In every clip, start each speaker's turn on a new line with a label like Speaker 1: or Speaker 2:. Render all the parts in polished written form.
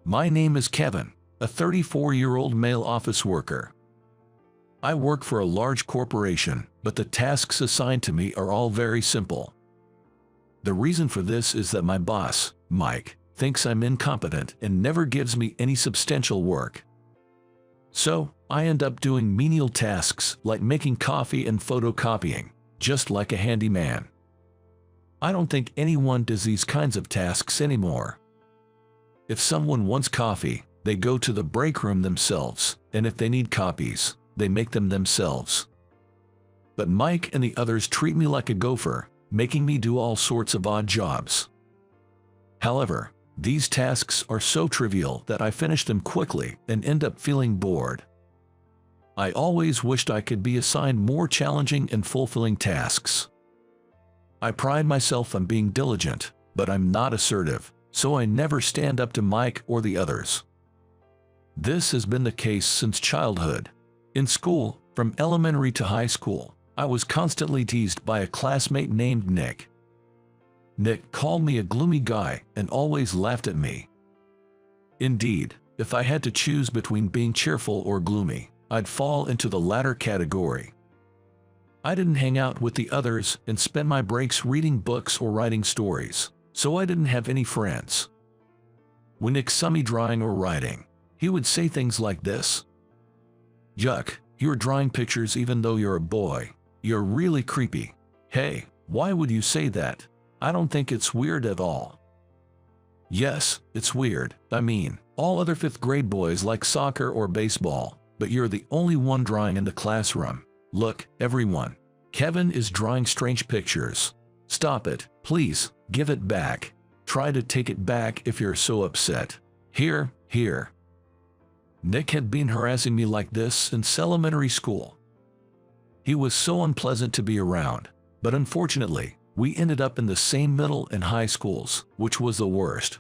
Speaker 1: My name is Kevin, a 34-year-old male office worker. I work for a large corporation, but the tasks assigned to me are all very simple. The reason for this is that my boss, Mike, thinks I'm incompetent and never gives me any substantial work. So, I end up doing menial tasks like making coffee and photocopying, just like a handyman. I don't think anyone does these kinds of tasks anymore. If someone wants coffee, they go to the break room themselves, and if they need copies, they make them themselves. But Mike and the others treat me like a gopher, making me do all sorts of odd jobs. However, these tasks are so trivial that I finish them quickly and end up feeling bored. I always wished I could be assigned more challenging and fulfilling tasks. I pride myself on being diligent, but I'm not assertive, so I never stand up to Mike or the others. This has been the case since childhood. In school, from elementary to high school, I was constantly teased by a classmate named Nick. Nick called me a gloomy guy and always laughed at me. Indeed, if I had to choose between being cheerful or gloomy, I'd fall into the latter category. I didn't hang out with the others and spend my breaks reading books or writing stories, so I didn't have any friends. When Nick saw me drawing or writing, he would say things like this: "Yuck, you're drawing pictures even though you're a boy. You're really creepy. Hey, why would you say that? I don't think it's weird at all." Yes, it's weird. I mean, all other 5th grade boys like soccer or baseball, but you're the only one drawing in the classroom. Look, everyone. Kevin is drawing strange pictures. Stop it, please, give it back. Try to take it back if you're so upset. Here. Nick had been harassing me like this since elementary school. He was so unpleasant to be around, but unfortunately, we ended up in the same middle and high schools, which was the worst.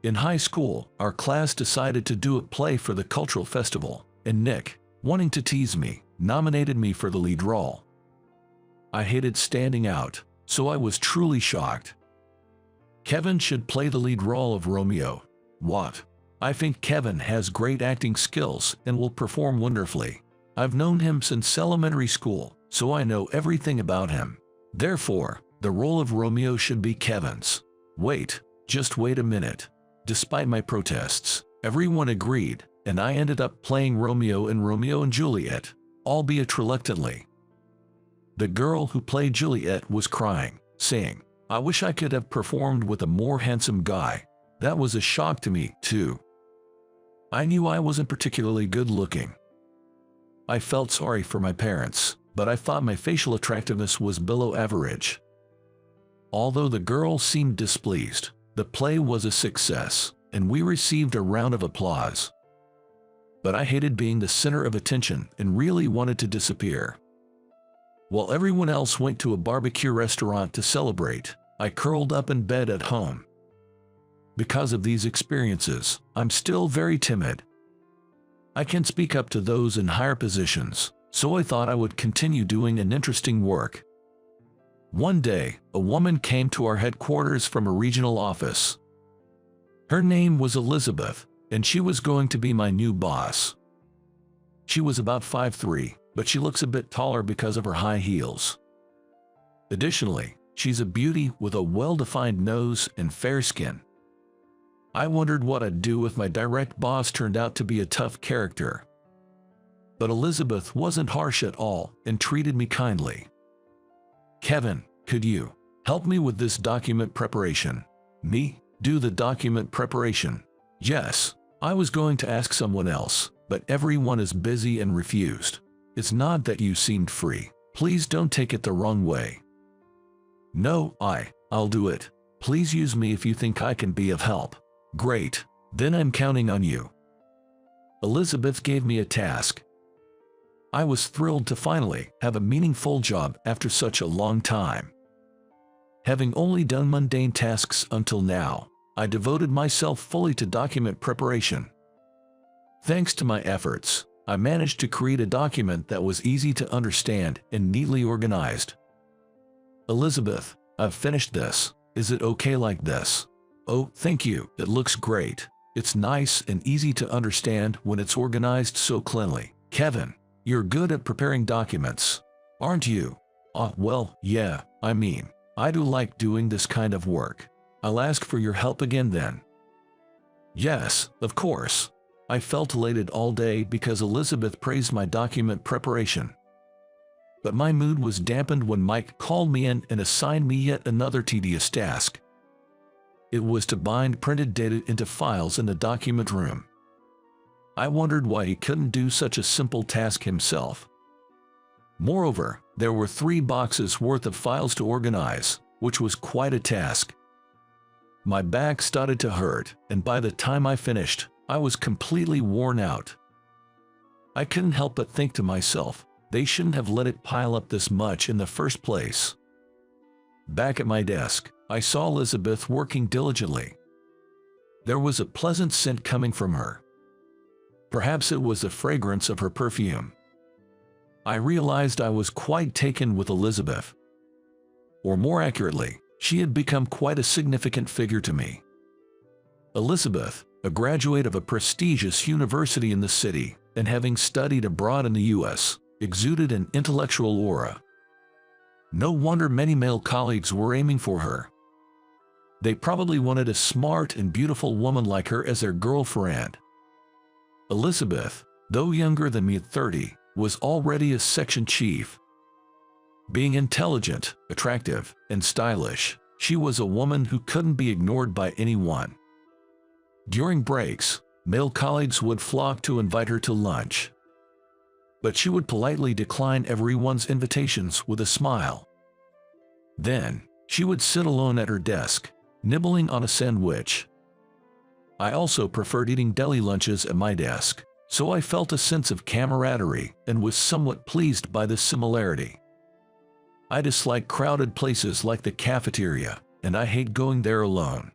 Speaker 1: In high school, our class decided to do a play for the cultural festival, and Nick, wanting to tease me, nominated me for the lead role. I hated standing out, so I was truly shocked. Kevin should play the lead role of Romeo. What? I think Kevin has great acting skills and will perform wonderfully. I've known him since elementary school, so I know everything about him. Therefore, the role of Romeo should be Kevin's. Just wait a minute. Despite my protests, everyone agreed, and I ended up playing Romeo in Romeo and Juliet, albeit reluctantly. The girl who played Juliet was crying, saying, "I wish I could have performed with a more handsome guy." That was a shock to me, too. I knew I wasn't particularly good looking. I felt sorry for my parents, but I thought my facial attractiveness was below average. Although the girl seemed displeased, the play was a success, and we received a round of applause. But I hated being the center of attention and really wanted to disappear. While everyone else went to a barbecue restaurant to celebrate, I curled up in bed at home. Because of these experiences, I'm still very timid. I can speak up to those in higher positions, so I thought I would continue doing an interesting work. One day, a woman came to our headquarters from a regional office. Her name was Elizabeth, and she was going to be my new boss. She was about 5'3", but she looks a bit taller because of her high heels. Additionally, she's a beauty with a well-defined nose and fair skin. I wondered what I'd do if my direct boss turned out to be a tough character. But Elizabeth wasn't harsh at all and treated me kindly. "Kevin, could you help me with this document preparation?" "Me? Do the document preparation?" "Yes, I was going to ask someone else, but everyone is busy and refused. It's not that you seemed free. Please don't take it the wrong way." "No, I'll do it. Please use me if you think I can be of help." "Great, then I'm counting on you." Elizabeth gave me a task. I was thrilled to finally have a meaningful job after such a long time. Having only done mundane tasks until now, I devoted myself fully to document preparation. Thanks to my efforts, I managed to create a document that was easy to understand and neatly organized. "Elizabeth, I've finished this. Is it okay like this?" "Oh, thank you, it looks great. It's nice and easy to understand when it's organized so cleanly. Kevin, you're good at preparing documents, aren't you? Well, yeah, I do like doing this kind of work. I'll ask for your help again then. Yes, of course. I felt elated all day because Elizabeth praised my document preparation. But my mood was dampened when Mike called me in and assigned me yet another tedious task. It was to bind printed data into files in the document room. I wondered why he couldn't do such a simple task himself. Moreover, there were 3 boxes worth of files to organize, which was quite a task. My back started to hurt, and by the time I finished, I was completely worn out. I couldn't help but think to myself, they shouldn't have let it pile up this much in the first place. Back at my desk, I saw Elizabeth working diligently. There was a pleasant scent coming from her. Perhaps it was the fragrance of her perfume. I realized I was quite taken with Elizabeth. Or more accurately, she had become quite a significant figure to me. Elizabeth, a graduate of a prestigious university in the city, and having studied abroad in the U.S., exuded an intellectual aura. No wonder many male colleagues were aiming for her. They probably wanted a smart and beautiful woman like her as their girlfriend. Elizabeth, though younger than me at 30, was already a section chief. Being intelligent, attractive, and stylish, she was a woman who couldn't be ignored by anyone. During breaks, male colleagues would flock to invite her to lunch. But she would politely decline everyone's invitations with a smile. Then, she would sit alone at her desk, nibbling on a sandwich. I also preferred eating deli lunches at my desk, so I felt a sense of camaraderie and was somewhat pleased by this similarity. I dislike crowded places like the cafeteria, and I hate going there alone.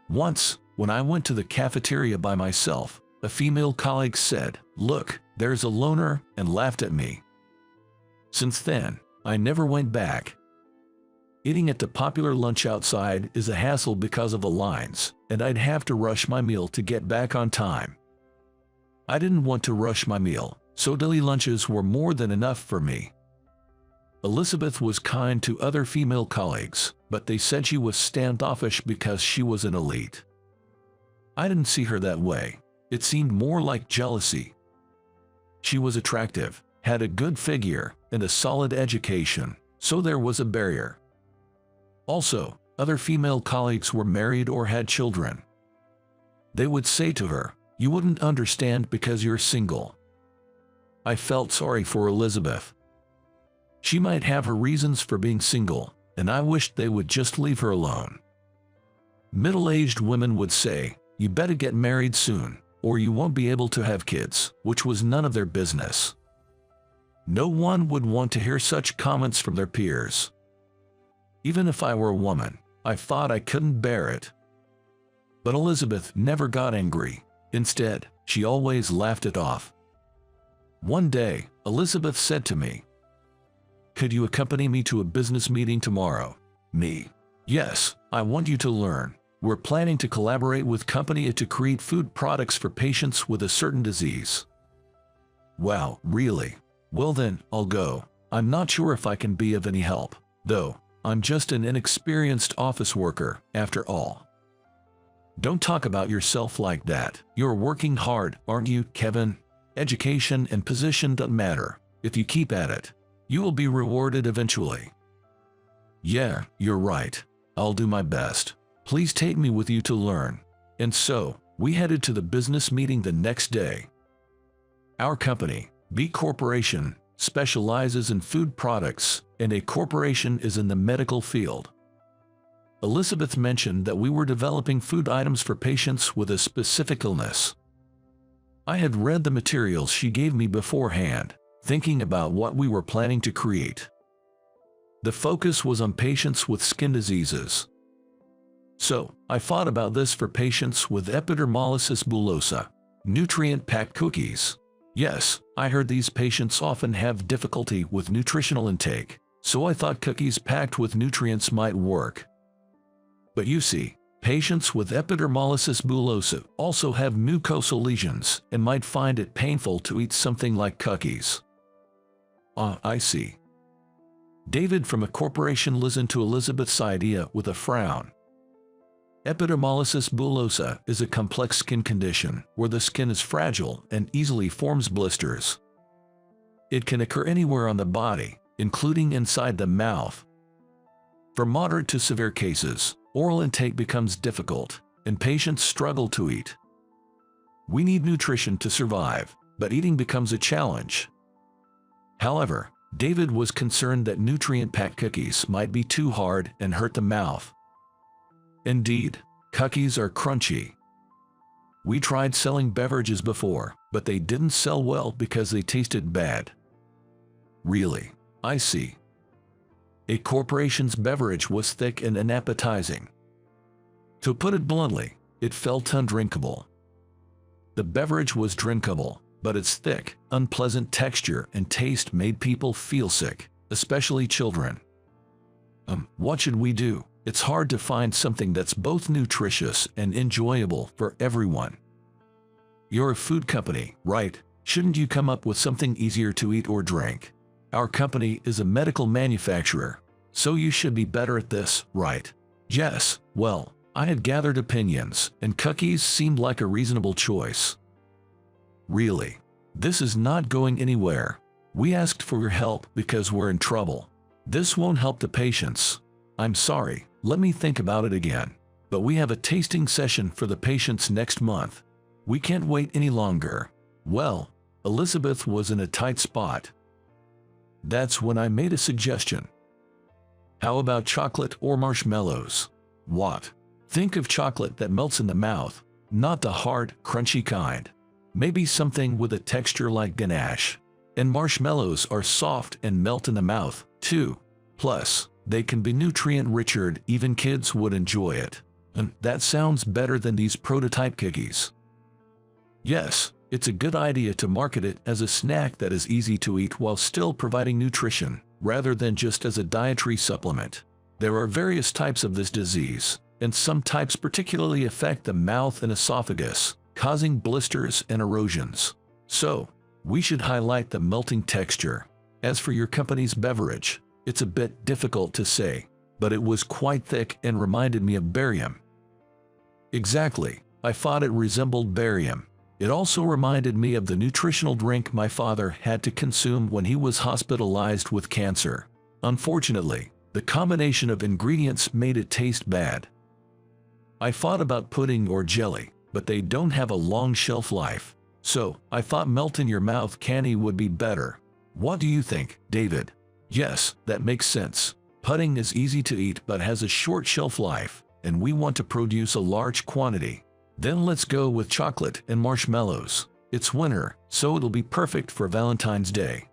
Speaker 1: Once, when I went to the cafeteria by myself, a female colleague said, "Look, there's a loner," and laughed at me. Since then, I never went back. Eating at the popular lunch outside is a hassle because of the lines, and I'd have to rush my meal to get back on time. I didn't want to rush my meal, so deli lunches were more than enough for me. Elizabeth was kind to other female colleagues, but they said she was standoffish because she was an elite. I didn't see her that way. It seemed more like jealousy. She was attractive, had a good figure, and a solid education, so there was a barrier. Also, other female colleagues were married or had children. They would say to her, "You wouldn't understand because you're single." I felt sorry for Elizabeth. She might have her reasons for being single, and I wished they would just leave her alone. Middle-aged women would say, "You better get married soon, or you won't be able to have kids," which was none of their business. No one would want to hear such comments from their peers. Even if I were a woman, I thought I couldn't bear it. But Elizabeth never got angry. Instead, she always laughed it off. One day, Elizabeth said to me, "Could you accompany me to a business meeting tomorrow?" Me. "Yes, I want you to learn. We're planning to collaborate with company to create food products for patients with a certain disease." "Wow, really? Well then, I'll go. I'm not sure if I can be of any help, though. I'm just an inexperienced office worker, after all." "Don't talk about yourself like that. You're working hard, aren't you, Kevin? Education and position don't matter. If you keep at it, you will be rewarded eventually." "Yeah, you're right. I'll do my best. Please take me with you to learn." And so, we headed to the business meeting the next day. Our company, B Corporation, specializes in food products, and A Corporation is in the medical field. Elizabeth mentioned that we were developing food items for patients with a specific illness. I had read the materials she gave me beforehand, thinking about what we were planning to create. The focus was on patients with skin diseases. So, I thought about this for patients with epidermolysis bullosa, nutrient-packed cookies. Yes, I heard these patients often have difficulty with nutritional intake, so I thought cookies packed with nutrients might work. But you see, Patients with epidermolysis bullosa also have mucosal lesions and might find it painful to eat something like cookies. Ah, I see. David from a corporation listened to Elizabeth's idea with a frown. Epidermolysis bullosa is a complex skin condition where the skin is fragile and easily forms blisters. It can occur anywhere on the body, including inside the mouth. For moderate to severe cases, oral intake becomes difficult, and patients struggle to eat. We need nutrition to survive, but eating becomes a challenge. However, David was concerned that nutrient-packed cookies might be too hard and hurt the mouth. Indeed, cookies are crunchy. We tried selling beverages before, but they didn't sell well because they tasted bad. Really? I see. A corporation's beverage was thick and unappetizing. To put it bluntly, it felt undrinkable. The beverage was drinkable, but its thick, unpleasant texture and taste made people feel sick, especially children. What should we do? It's hard to find something that's both nutritious and enjoyable for everyone. You're a food company, right? Shouldn't you come up with something easier to eat or drink? Our company is a medical manufacturer, so you should be better at this, right? Yes, well, I had gathered opinions, and cookies seemed like a reasonable choice. Really? This is not going anywhere. We asked for your help because we're in trouble. This won't help the patients. I'm sorry, let me think about it again. But we have a tasting session for the patients next month. We can't wait any longer. Well, Elizabeth was in a tight spot. That's when I made a suggestion. How about chocolate or marshmallows? What? Think of chocolate that melts in the mouth, not the hard, crunchy kind. Maybe something with a texture like ganache. And marshmallows are soft and melt in the mouth, too. Plus, they can be nutrient-richer, even kids would enjoy it. And that sounds better than these prototype cookies. Yes, it's a good idea to market it as a snack that is easy to eat while still providing nutrition, rather than just as a dietary supplement. There are various types of this disease, and some types particularly affect the mouth and esophagus, causing blisters and erosions. So, we should highlight the melting texture. As for your company's beverage, it's a bit difficult to say, but it was quite thick and reminded me of barium. Exactly, I thought it resembled barium. It also reminded me of the nutritional drink my father had to consume when he was hospitalized with cancer. Unfortunately, the combination of ingredients made it taste bad. I thought about pudding or jelly, but they don't have a long shelf life. So, I thought melt-in-your-mouth candy would be better. What do you think, David? Yes, that makes sense. Pudding is easy to eat but has a short shelf life, and we want to produce a large quantity. Then let's go with chocolate and marshmallows. It's winter, so it'll be perfect for Valentine's Day.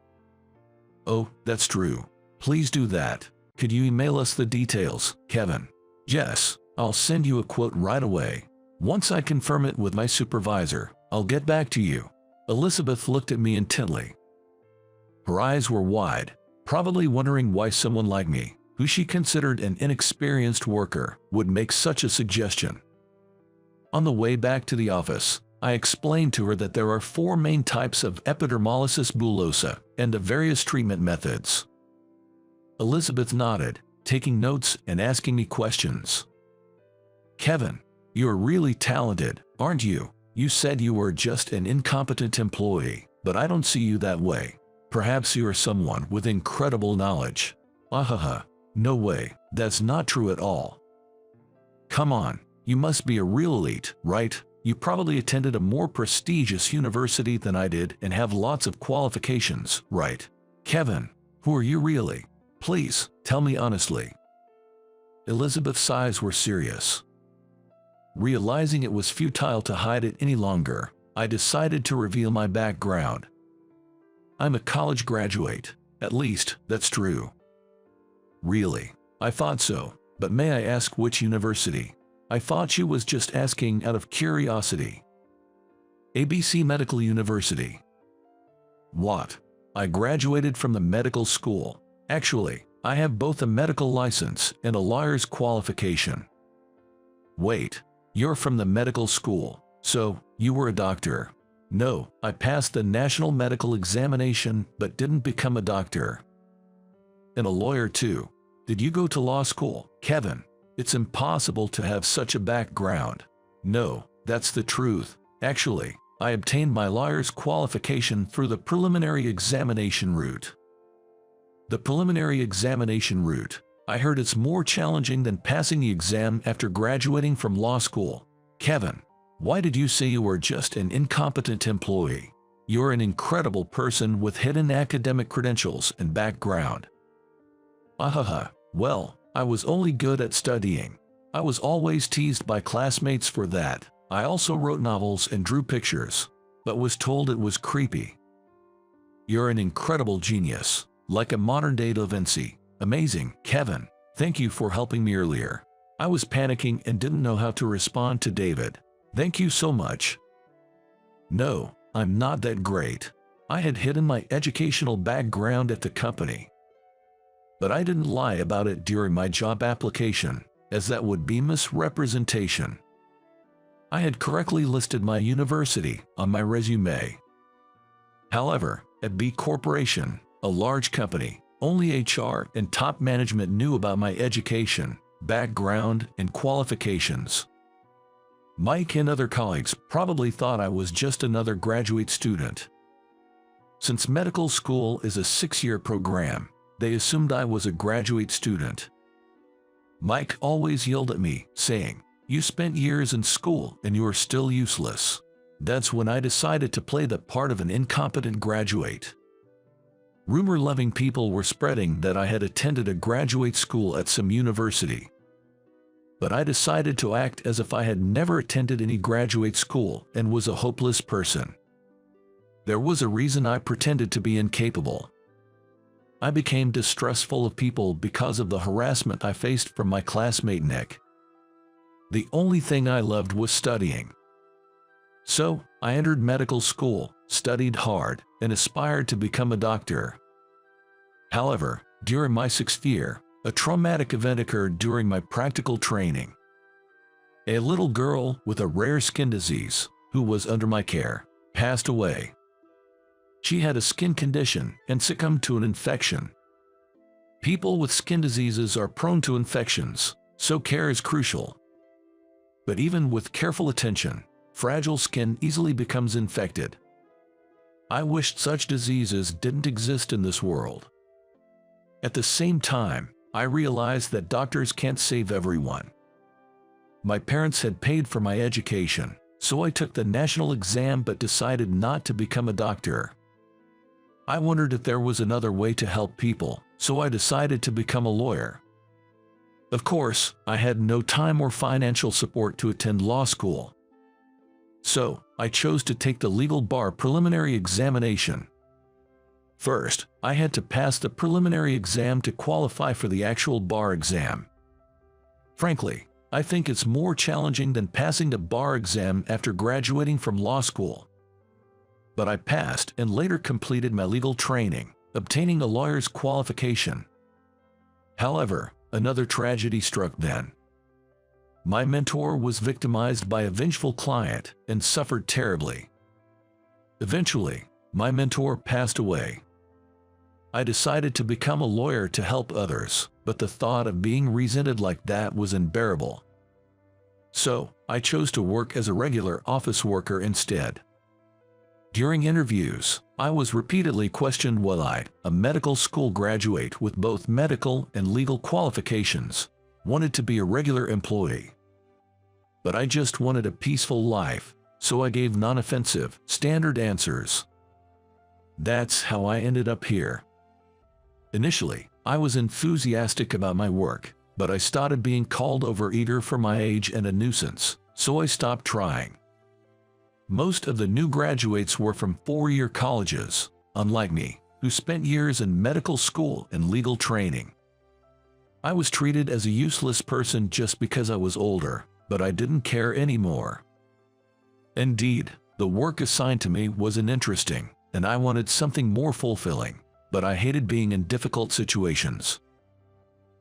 Speaker 1: Oh, that's true. Please do that. Could you email us the details, Kevin? Yes, I'll send you a quote right away. Once I confirm it with my supervisor, I'll get back to you. Elizabeth looked at me intently. Her eyes were wide, probably wondering why someone like me, who she considered an inexperienced worker, would make such a suggestion. On the way back to the office, I explained to her that there are 4 main types of epidermolysis bullosa and the various treatment methods. Elizabeth nodded, taking notes and asking me questions. Kevin, you're really talented, aren't you? You said you were just an incompetent employee, but I don't see you that way. Perhaps you are someone with incredible knowledge. Ahaha, no way, that's not true at all. Come on. You must be a real elite, right? You probably attended a more prestigious university than I did and have lots of qualifications, right? Kevin, who are you really? Please, tell me honestly. Elizabeth's eyes were serious. Realizing it was futile to hide it any longer, I decided to reveal my background. I'm a college graduate. At least, that's true. Really? I thought so, but may I ask which university? I thought she was just asking out of curiosity. ABC Medical University. What? I graduated from the medical school. Actually, I have both a medical license and a lawyer's qualification. Wait, you're from the medical school, so you were a doctor? No, I passed the national medical examination but didn't become a doctor. And a lawyer too. Did you go to law school, Kevin? It's impossible to have such a background. No, that's the truth. Actually, I obtained my lawyer's qualification through the preliminary examination route. The preliminary examination route, I heard it's more challenging than passing the exam after graduating from law school. Kevin, why did you say you were just an incompetent employee? You're an incredible person with hidden academic credentials and background. Ahaha, well, I was only good at studying. I was always teased by classmates for that. I also wrote novels and drew pictures, but was told it was creepy. You're an incredible genius, like a modern-day Da Vinci. Amazing, Kevin. Thank you for helping me earlier. I was panicking and didn't know how to respond to David. Thank you so much. No, I'm not that great. I had hidden my educational background at the company. But I didn't lie about it during my job application, as that would be misrepresentation. I had correctly listed my university on my resume. However, at B Corporation, a large company, only HR and top management knew about my education, background, and qualifications. Mike and other colleagues probably thought I was just another graduate student. Since medical school is a 6-year program, they assumed I was a graduate student. Mike always yelled at me, saying, "You spent years in school and you are still useless." That's when I decided to play the part of an incompetent graduate. Rumor-loving people were spreading that I had attended a graduate school at some university. But I decided to act as if I had never attended any graduate school and was a hopeless person. There was a reason I pretended to be incapable. I became distrustful of people because of the harassment I faced from my classmate Nick. The only thing I loved was studying. So, I entered medical school, studied hard, and aspired to become a doctor. However, during my 6th year, a traumatic event occurred during my practical training. A little girl with a rare skin disease, who was under my care, passed away. She had a skin condition and succumbed to an infection. People with skin diseases are prone to infections, so care is crucial. But even with careful attention, fragile skin easily becomes infected. I wished such diseases didn't exist in this world. At the same time, I realized that doctors can't save everyone. My parents had paid for my education, so I took the national exam but decided not to become a doctor. I wondered if there was another way to help people, so I decided to become a lawyer. Of course, I had no time or financial support to attend law school. So, I chose to take the legal bar preliminary examination. First, I had to pass the preliminary exam to qualify for the actual bar exam. Frankly, I think it's more challenging than passing the bar exam after graduating from law school. But I passed and later completed my legal training, obtaining a lawyer's qualification. However, another tragedy struck then. My mentor was victimized by a vengeful client and suffered terribly. Eventually, my mentor passed away. I decided to become a lawyer to help others, but the thought of being resented like that was unbearable. So, I chose to work as a regular office worker instead. During interviews, I was repeatedly questioned whether I, a medical school graduate with both medical and legal qualifications, wanted to be a regular employee. But I just wanted a peaceful life, so I gave non-offensive, standard answers. That's how I ended up here. Initially, I was enthusiastic about my work, but I started being called overeager for my age and a nuisance, so I stopped trying. Most of the new graduates were from 4-year colleges, unlike me, who spent years in medical school and legal training. I was treated as a useless person just because I was older, but I didn't care anymore. Indeed, the work assigned to me wasn't interesting, and I wanted something more fulfilling, but I hated being in difficult situations.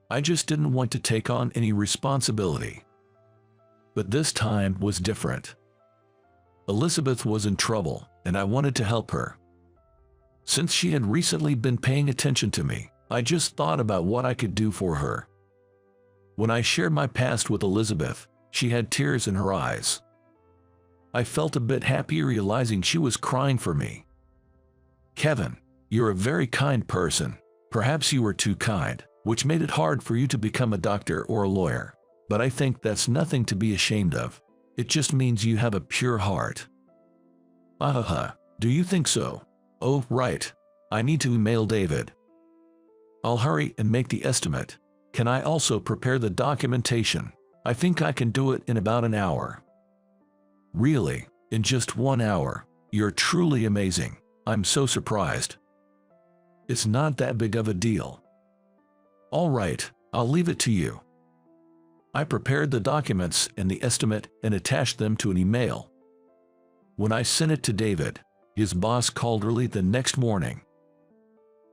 Speaker 1: I just didn't want to take on any responsibility. But this time was different. Elizabeth was in trouble, and I wanted to help her. Since she had recently been paying attention to me, I just thought about what I could do for her. When I shared my past with Elizabeth, she had tears in her eyes. I felt a bit happy realizing she was crying for me. Kevin, you're a very kind person. Perhaps you were too kind, which made it hard for you to become a doctor or a lawyer. But I think that's nothing to be ashamed of. It just means you have a pure heart. Do you think so? Oh, right. I need to email David. I'll hurry and make the estimate. Can I also prepare the documentation? I think I can do it in about an hour. Really? In just 1 hour? You're truly amazing. I'm so surprised. It's not that big of a deal. All right, I'll leave it to you. I prepared the documents and the estimate and attached them to an email. When I sent it to David, his boss called early the next morning.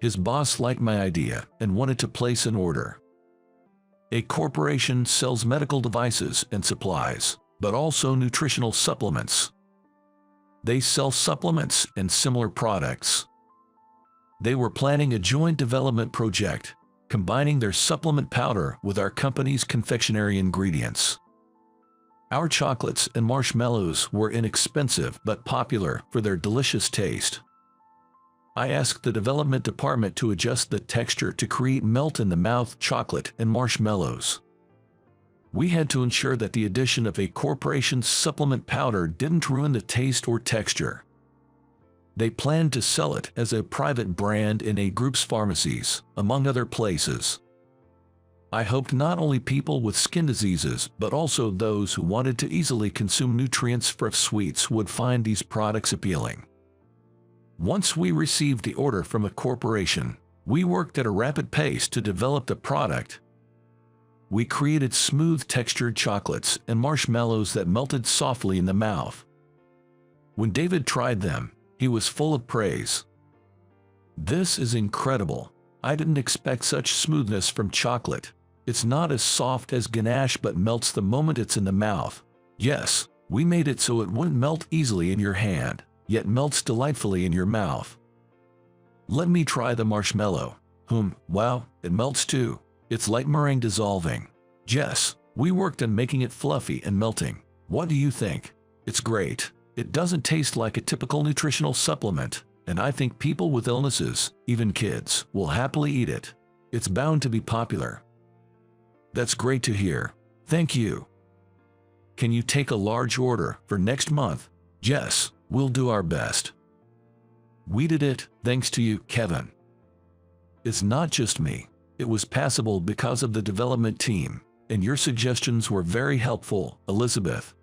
Speaker 1: His boss liked my idea and wanted to place an order. A corporation sells medical devices and supplies, but also nutritional supplements. They sell supplements and similar products. They were planning a joint development project, combining their supplement powder with our company's confectionery ingredients. Our chocolates and marshmallows were inexpensive but popular for their delicious taste. I asked the development department to adjust the texture to create melt-in-the-mouth chocolate and marshmallows. We had to ensure that the addition of a corporation's supplement powder didn't ruin the taste or texture. They planned to sell it as a private brand in a group's pharmacies, among other places. I hoped not only people with skin diseases but also those who wanted to easily consume nutrients-rich sweets would find these products appealing. Once we received the order from a corporation, we worked at a rapid pace to develop the product. We created smooth-textured chocolates and marshmallows that melted softly in the mouth. When David tried them, he was full of praise. This is incredible. I didn't expect such smoothness from chocolate. It's not as soft as ganache but melts the moment it's in the mouth. Yes, we made it so it wouldn't melt easily in your hand, yet melts delightfully in your mouth. Let me try the marshmallow. Wow, it melts too. It's like meringue dissolving. Jess, we worked on making it fluffy and melting. What do you think? It's great. It doesn't taste like a typical nutritional supplement, and I think people with illnesses, even kids, will happily eat it. It's bound to be popular. That's great to hear. Thank you. Can you take a large order for next month? Jess, we'll do our best. We did it, thanks to you, Kevin. It's not just me. It was passable because of the development team, and your suggestions were very helpful, Elizabeth.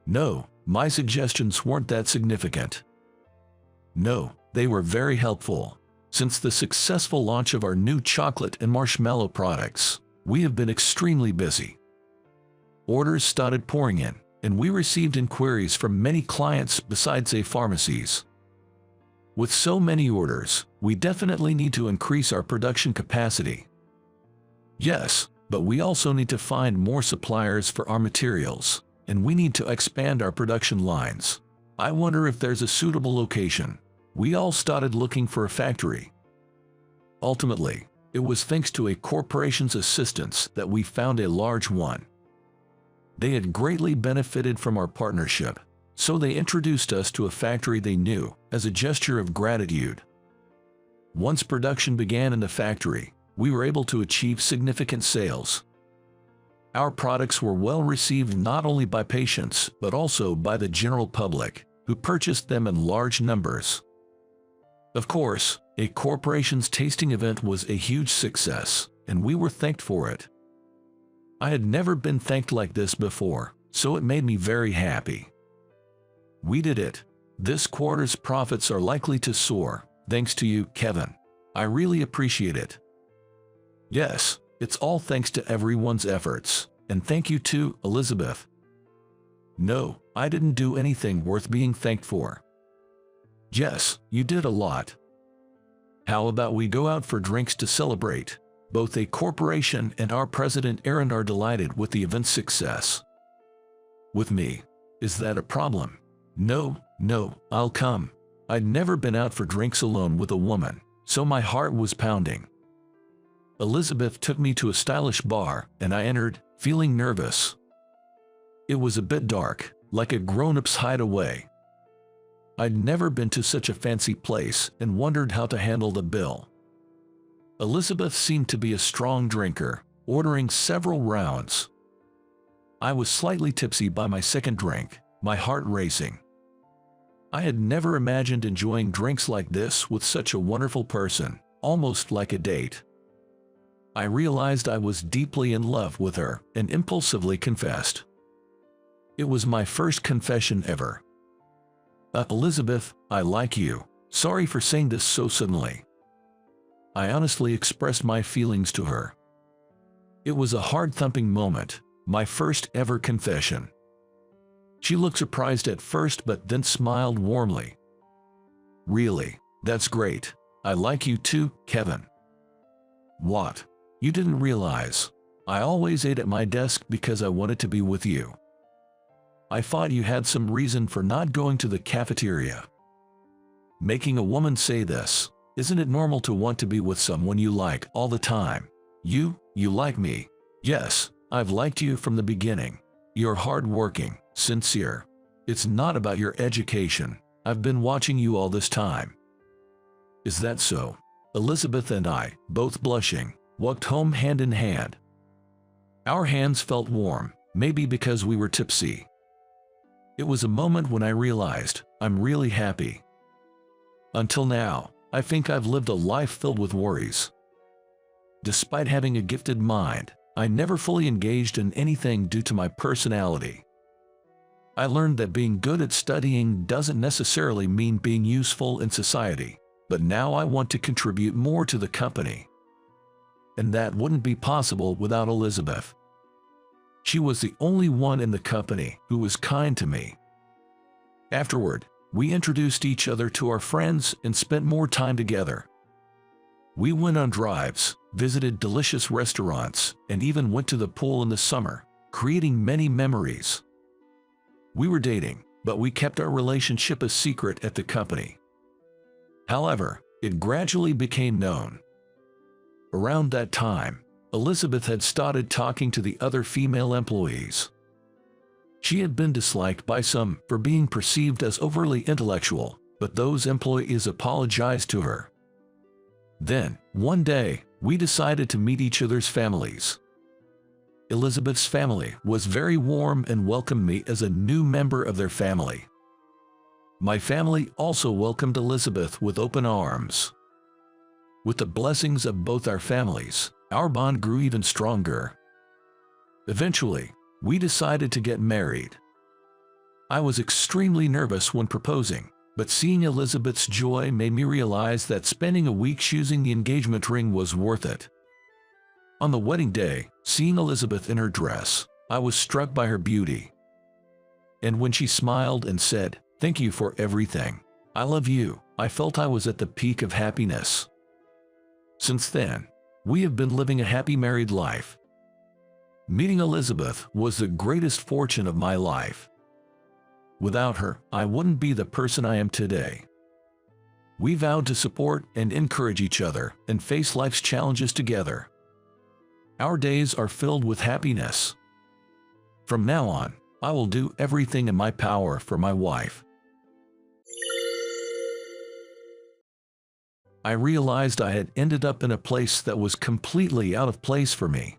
Speaker 1: No, my suggestions weren't that significant. No, they were very helpful. Since the successful launch of our new chocolate and marshmallow products, we have been extremely busy. Orders started pouring in, and we received inquiries from many clients besides pharmacies. With so many orders, we definitely need to increase our production capacity. Yes, but we also need to find more suppliers for our materials, and we need to expand our production lines. I wonder if there's a suitable location. We all started looking for a factory. Ultimately, it was thanks to a corporation's assistance that we found a large one. They had greatly benefited from our partnership, so they introduced us to a factory they knew as a gesture of gratitude. Once production began in the factory, we were able to achieve significant sales. Our products were well received not only by patients but also by the general public, who purchased them in large numbers. Of course, a corporation's tasting event was a huge success, and we were thanked for it. I had never been thanked like this before, so it made me very happy. We did it. This quarter's profits are likely to soar, thanks to you, Kevin. I really appreciate it. Yes, it's all thanks to everyone's efforts, and thank you too, Elizabeth. No, I didn't do anything worth being thanked for. Jess, you did a lot. How about we go out for drinks to celebrate? Both a corporation and our president Aaron are delighted with the event's success. With me. Is that a problem? No, no, I'll come. I'd never been out for drinks alone with a woman, so my heart was pounding. Elizabeth took me to a stylish bar, and I entered, feeling nervous. It was a bit dark, like a grown-up's hideaway. I'd never been to such a fancy place and wondered how to handle the bill. Elizabeth seemed to be a strong drinker, ordering several rounds. I was slightly tipsy by my second drink, my heart racing. I had never imagined enjoying drinks like this with such a wonderful person, almost like a date. I realized I was deeply in love with her and impulsively confessed. It was my first confession ever. Elizabeth, I like you. Sorry for saying this so suddenly. I honestly expressed my feelings to her. It was a heart-thumping moment, my first ever confession. She looked surprised at first but then smiled warmly. Really? That's great. I like you too, Kevin. What? You didn't realize. I always ate at my desk because I wanted to be with you. I thought you had some reason for not going to the cafeteria. Making a woman say this, isn't it normal to want to be with someone you like all the time? You like me. Yes, I've liked you from the beginning. You're hardworking, sincere. It's not about your education. I've been watching you all this time. Is that so? Elizabeth and I, both blushing, walked home hand in hand. Our hands felt warm, maybe because we were tipsy. It was a moment when I realized I'm really happy. Until now, I think I've lived a life filled with worries. Despite having a gifted mind, I never fully engaged in anything due to my personality. I learned that being good at studying doesn't necessarily mean being useful in society, but now I want to contribute more to the company. And that wouldn't be possible without Elizabeth. She was the only one in the company who was kind to me. Afterward, we introduced each other to our friends and spent more time together. We went on drives, visited delicious restaurants, and even went to the pool in the summer, creating many memories. We were dating, but we kept our relationship a secret at the company. However, it gradually became known. Around that time, Elizabeth had started talking to the other female employees. She had been disliked by some for being perceived as overly intellectual, but those employees apologized to her. Then, one day, we decided to meet each other's families. Elizabeth's family was very warm and welcomed me as a new member of their family. My family also welcomed Elizabeth with open arms. With the blessings of both our families, our bond grew even stronger. Eventually, we decided to get married. I was extremely nervous when proposing, but seeing Elizabeth's joy made me realize that spending a week choosing the engagement ring was worth it. On the wedding day, seeing Elizabeth in her dress, I was struck by her beauty. And when she smiled and said, "Thank you for everything. I love you," I felt I was at the peak of happiness. Since then, we have been living a happy married life. Meeting Elizabeth was the greatest fortune of my life. Without her, I wouldn't be the person I am today. We vowed to support and encourage each other and face life's challenges together. Our days are filled with happiness. From now on, I will do everything in my power for my wife. I realized I had ended up in a place that was completely out of place for me.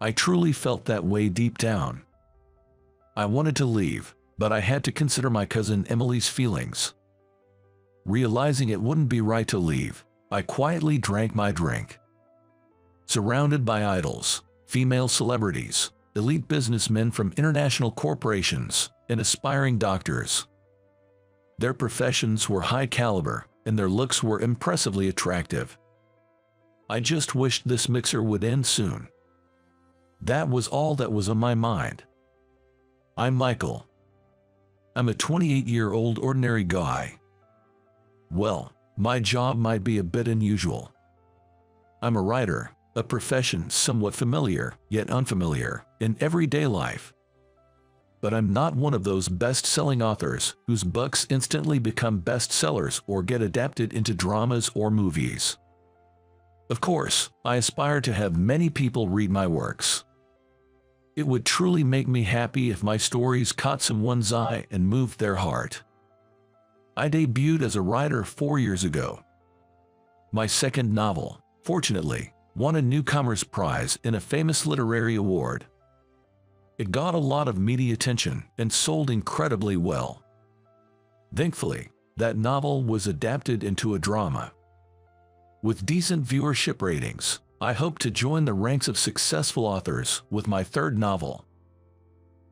Speaker 1: I truly felt that way deep down. I wanted to leave, but I had to consider my cousin Emily's feelings. Realizing it wouldn't be right to leave, I quietly drank my drink. Surrounded by idols, female celebrities, elite businessmen from international corporations, and aspiring doctors. Their professions were high caliber, and their looks were impressively attractive. I just wished this mixer would end soon. That was all that was on my mind. I'm Michael. I'm a 28-year-old ordinary guy. Well, my job might be a bit unusual. I'm a writer, a profession somewhat familiar, yet unfamiliar, in everyday life. but I'm not one of those best-selling authors whose books instantly become bestsellers or get adapted into dramas or movies. Of course, I aspire to have many people read my works. It would truly make me happy if my stories caught someone's eye and moved their heart. I debuted as a writer 4 years ago. My second novel, fortunately, won a Newcomer's Prize in a famous literary award. It got a lot of media attention and sold incredibly well. Thankfully, that novel was adapted into a drama. With decent viewership ratings, I hope to join the ranks of successful authors with my third novel.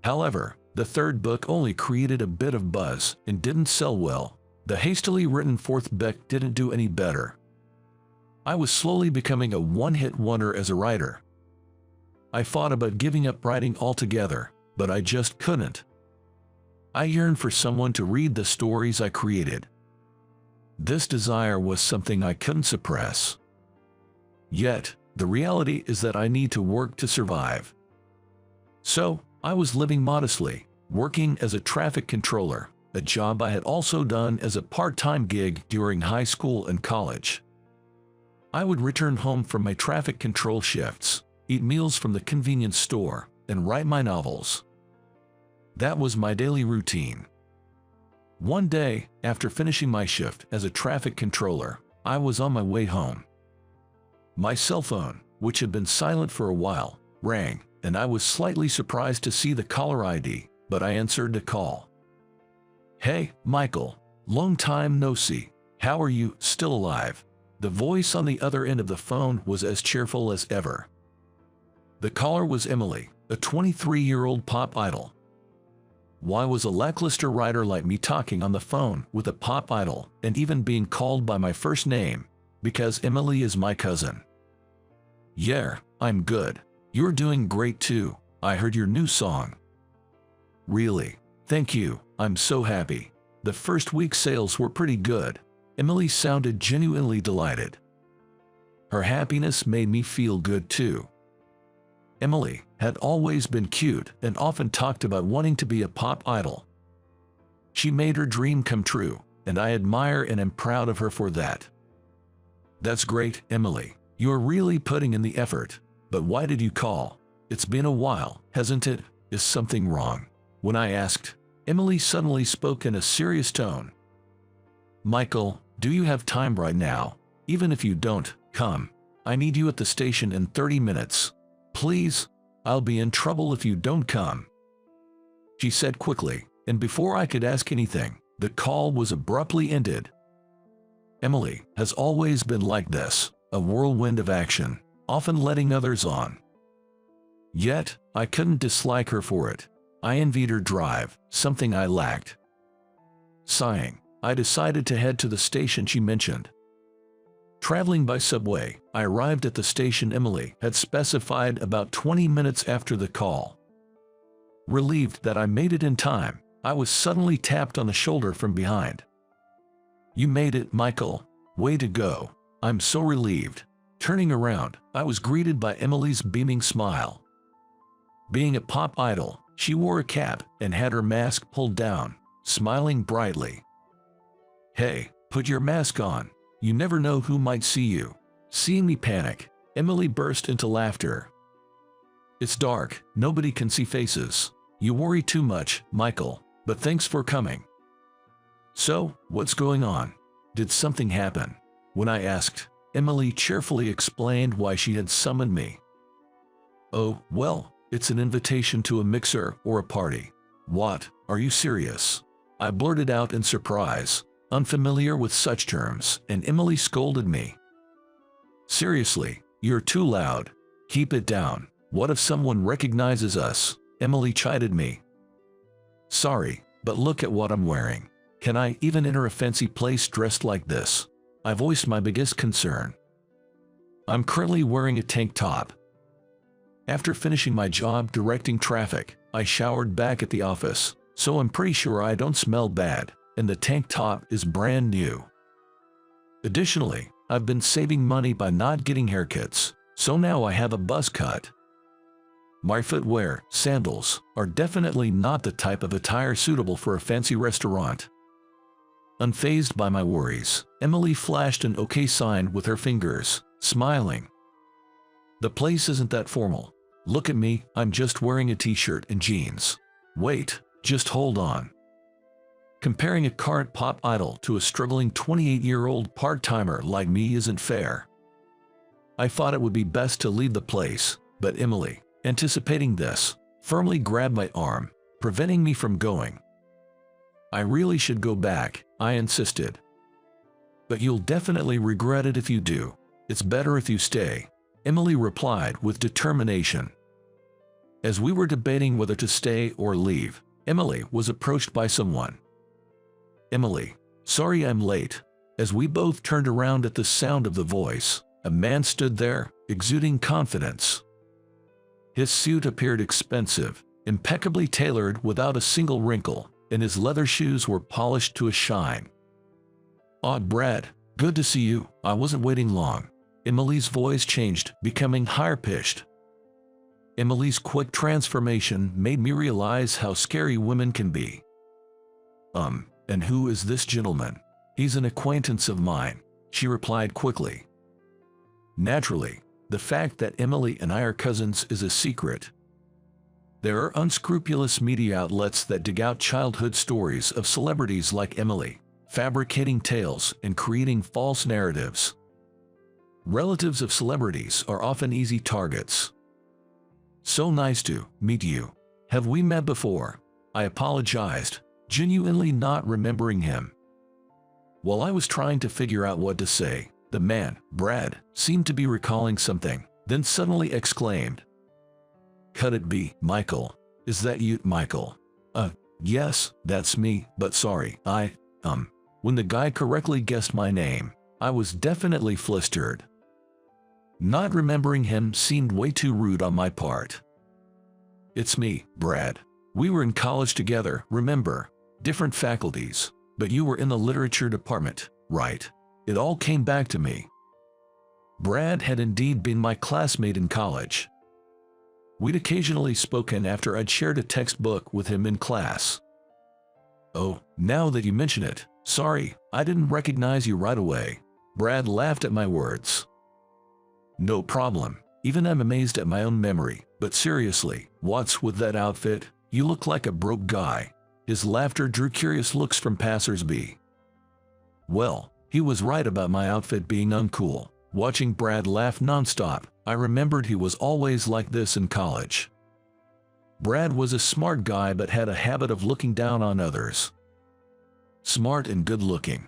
Speaker 1: However, the third book only created a bit of buzz and didn't sell well. The hastily written fourth book didn't do any better. I was slowly becoming a one-hit wonder as a writer. I thought about giving up writing altogether, but I just couldn't. I yearned for someone to read the stories I created. This desire was something I couldn't suppress. Yet, the reality is that I need to work to survive. So, I was living modestly, working as a traffic controller, a job I had also done as a part-time gig during high school and college. I would return home from my traffic control shifts, eat meals from the convenience store, and write my novels. That was my daily routine. One day, after finishing my shift as a traffic controller, I was on my way home. My cell phone, which had been silent for a while, rang, and I was slightly surprised to see the caller ID, but I answered the call. "Hey, Michael, long time no see. How are you, still alive?" The voice on the other end of the phone was as cheerful as ever. The caller was Emily, a 23-year-old pop idol. Why was a lackluster writer like me talking on the phone with a pop idol and even being called by my first name? Because Emily is my cousin. "Yeah, I'm good. You're doing great too. I heard your new song." "Really? Thank you. I'm so happy. The first week sales were pretty good." Emily sounded genuinely delighted. Her happiness made me feel good too. Emily had always been cute and often talked about wanting to be a pop idol. She made her dream come true, and I admire and am proud of her for that. "That's great, Emily. You're really putting in the effort. But why did you call? It's been a while, hasn't it? Is something wrong?" When I asked, Emily suddenly spoke in a serious tone. "Michael, do you have time right now? Even if you don't, come. I need you at the station in 30 minutes. Please, I'll be in trouble if you don't come," she said quickly, and before I could ask anything, the call was abruptly ended. Emily has always been like this, a whirlwind of action, often letting others on. Yet, I couldn't dislike her for it. I envied her drive, something I lacked. Sighing, I decided to head to the station she mentioned. Traveling by subway, I arrived at the station Emily had specified about 20 minutes after the call. Relieved that I made it in time, I was suddenly tapped on the shoulder from behind. "You made it, Michael. Way to go. I'm so relieved." Turning around, I was greeted by Emily's beaming smile. Being a pop idol, she wore a cap and had her mask pulled down, smiling brightly. "Hey, put your mask on. You never know who might see you." Seeing me panic, Emily burst into laughter. "It's dark, nobody can see faces. You worry too much, Michael, but thanks for coming." "So, what's going on? Did something happen?" When I asked, Emily cheerfully explained why she had summoned me. "Oh, well, it's an invitation to a mixer or a party." "What? Are you serious?" I blurted out in surprise, unfamiliar with such terms, and Emily scolded me. "Seriously, you're too loud. Keep it down. What if someone recognizes us?" Emily chided me. "Sorry, but look at what I'm wearing. Can I even enter a fancy place dressed like this?" I voiced my biggest concern. "I'm currently wearing a tank top." After finishing my job directing traffic, I showered back at the office, so I'm pretty sure I don't smell bad, and the tank top is brand new. Additionally, I've been saving money by not getting haircuts, so now I have a buzz cut. My footwear, sandals, are definitely not the type of attire suitable for a fancy restaurant. Unfazed by my worries, Emily flashed an okay sign with her fingers, smiling. The place isn't that formal. Look at me, I'm just wearing a t-shirt and jeans. Wait, just hold on. Comparing a current pop idol to a struggling 28-year-old part-timer like me isn't fair. I thought it would be best to leave the place, but Emily, anticipating this, firmly grabbed my arm, preventing me from going. I really should go back, I insisted. But you'll definitely regret it if you do. It's better if you stay, Emily replied with determination. As we were debating whether to stay or leave, Emily was approached by someone. Emily, sorry I'm late. As we both turned around at the sound of the voice, a man stood there, exuding confidence. His suit appeared expensive, impeccably tailored without a single wrinkle, and his leather shoes were polished to a shine. Brad, good to see you. I wasn't waiting long. Emily's voice changed, becoming higher-pitched. Emily's quick transformation made me realize how scary women can be. And who is this gentleman? He's an acquaintance of mine, she replied quickly. Naturally, the fact that Emily and I are cousins is a secret. There are unscrupulous media outlets that dig out childhood stories of celebrities like Emily, fabricating tales and creating false narratives. Relatives of celebrities are often easy targets. So nice to meet you. Have we met before? I apologized, genuinely not remembering him. While I was trying to figure out what to say, the man, Brad, seemed to be recalling something, then suddenly exclaimed, "Could it be, Michael? Is that you, Michael?" Yes, that's me, but sorry, When the guy correctly guessed my name, I was definitely flustered. Not remembering him seemed way too rude on my part. It's me, Brad. We were in college together, remember? Different faculties, but you were in the literature department, right? It all came back to me. Brad had indeed been my classmate in college. We'd occasionally spoken after I'd shared a textbook with him in class. Oh, now that you mention it, sorry, I didn't recognize you right away. Brad laughed at my words. No problem, even I'm amazed at my own memory, but seriously, what's with that outfit? You look like a broke guy. His laughter drew curious looks from passers-by. Well, he was right about my outfit being uncool. Watching Brad laugh nonstop, I remembered he was always like this in college. Brad was a smart guy but had a habit of looking down on others. Smart and good-looking.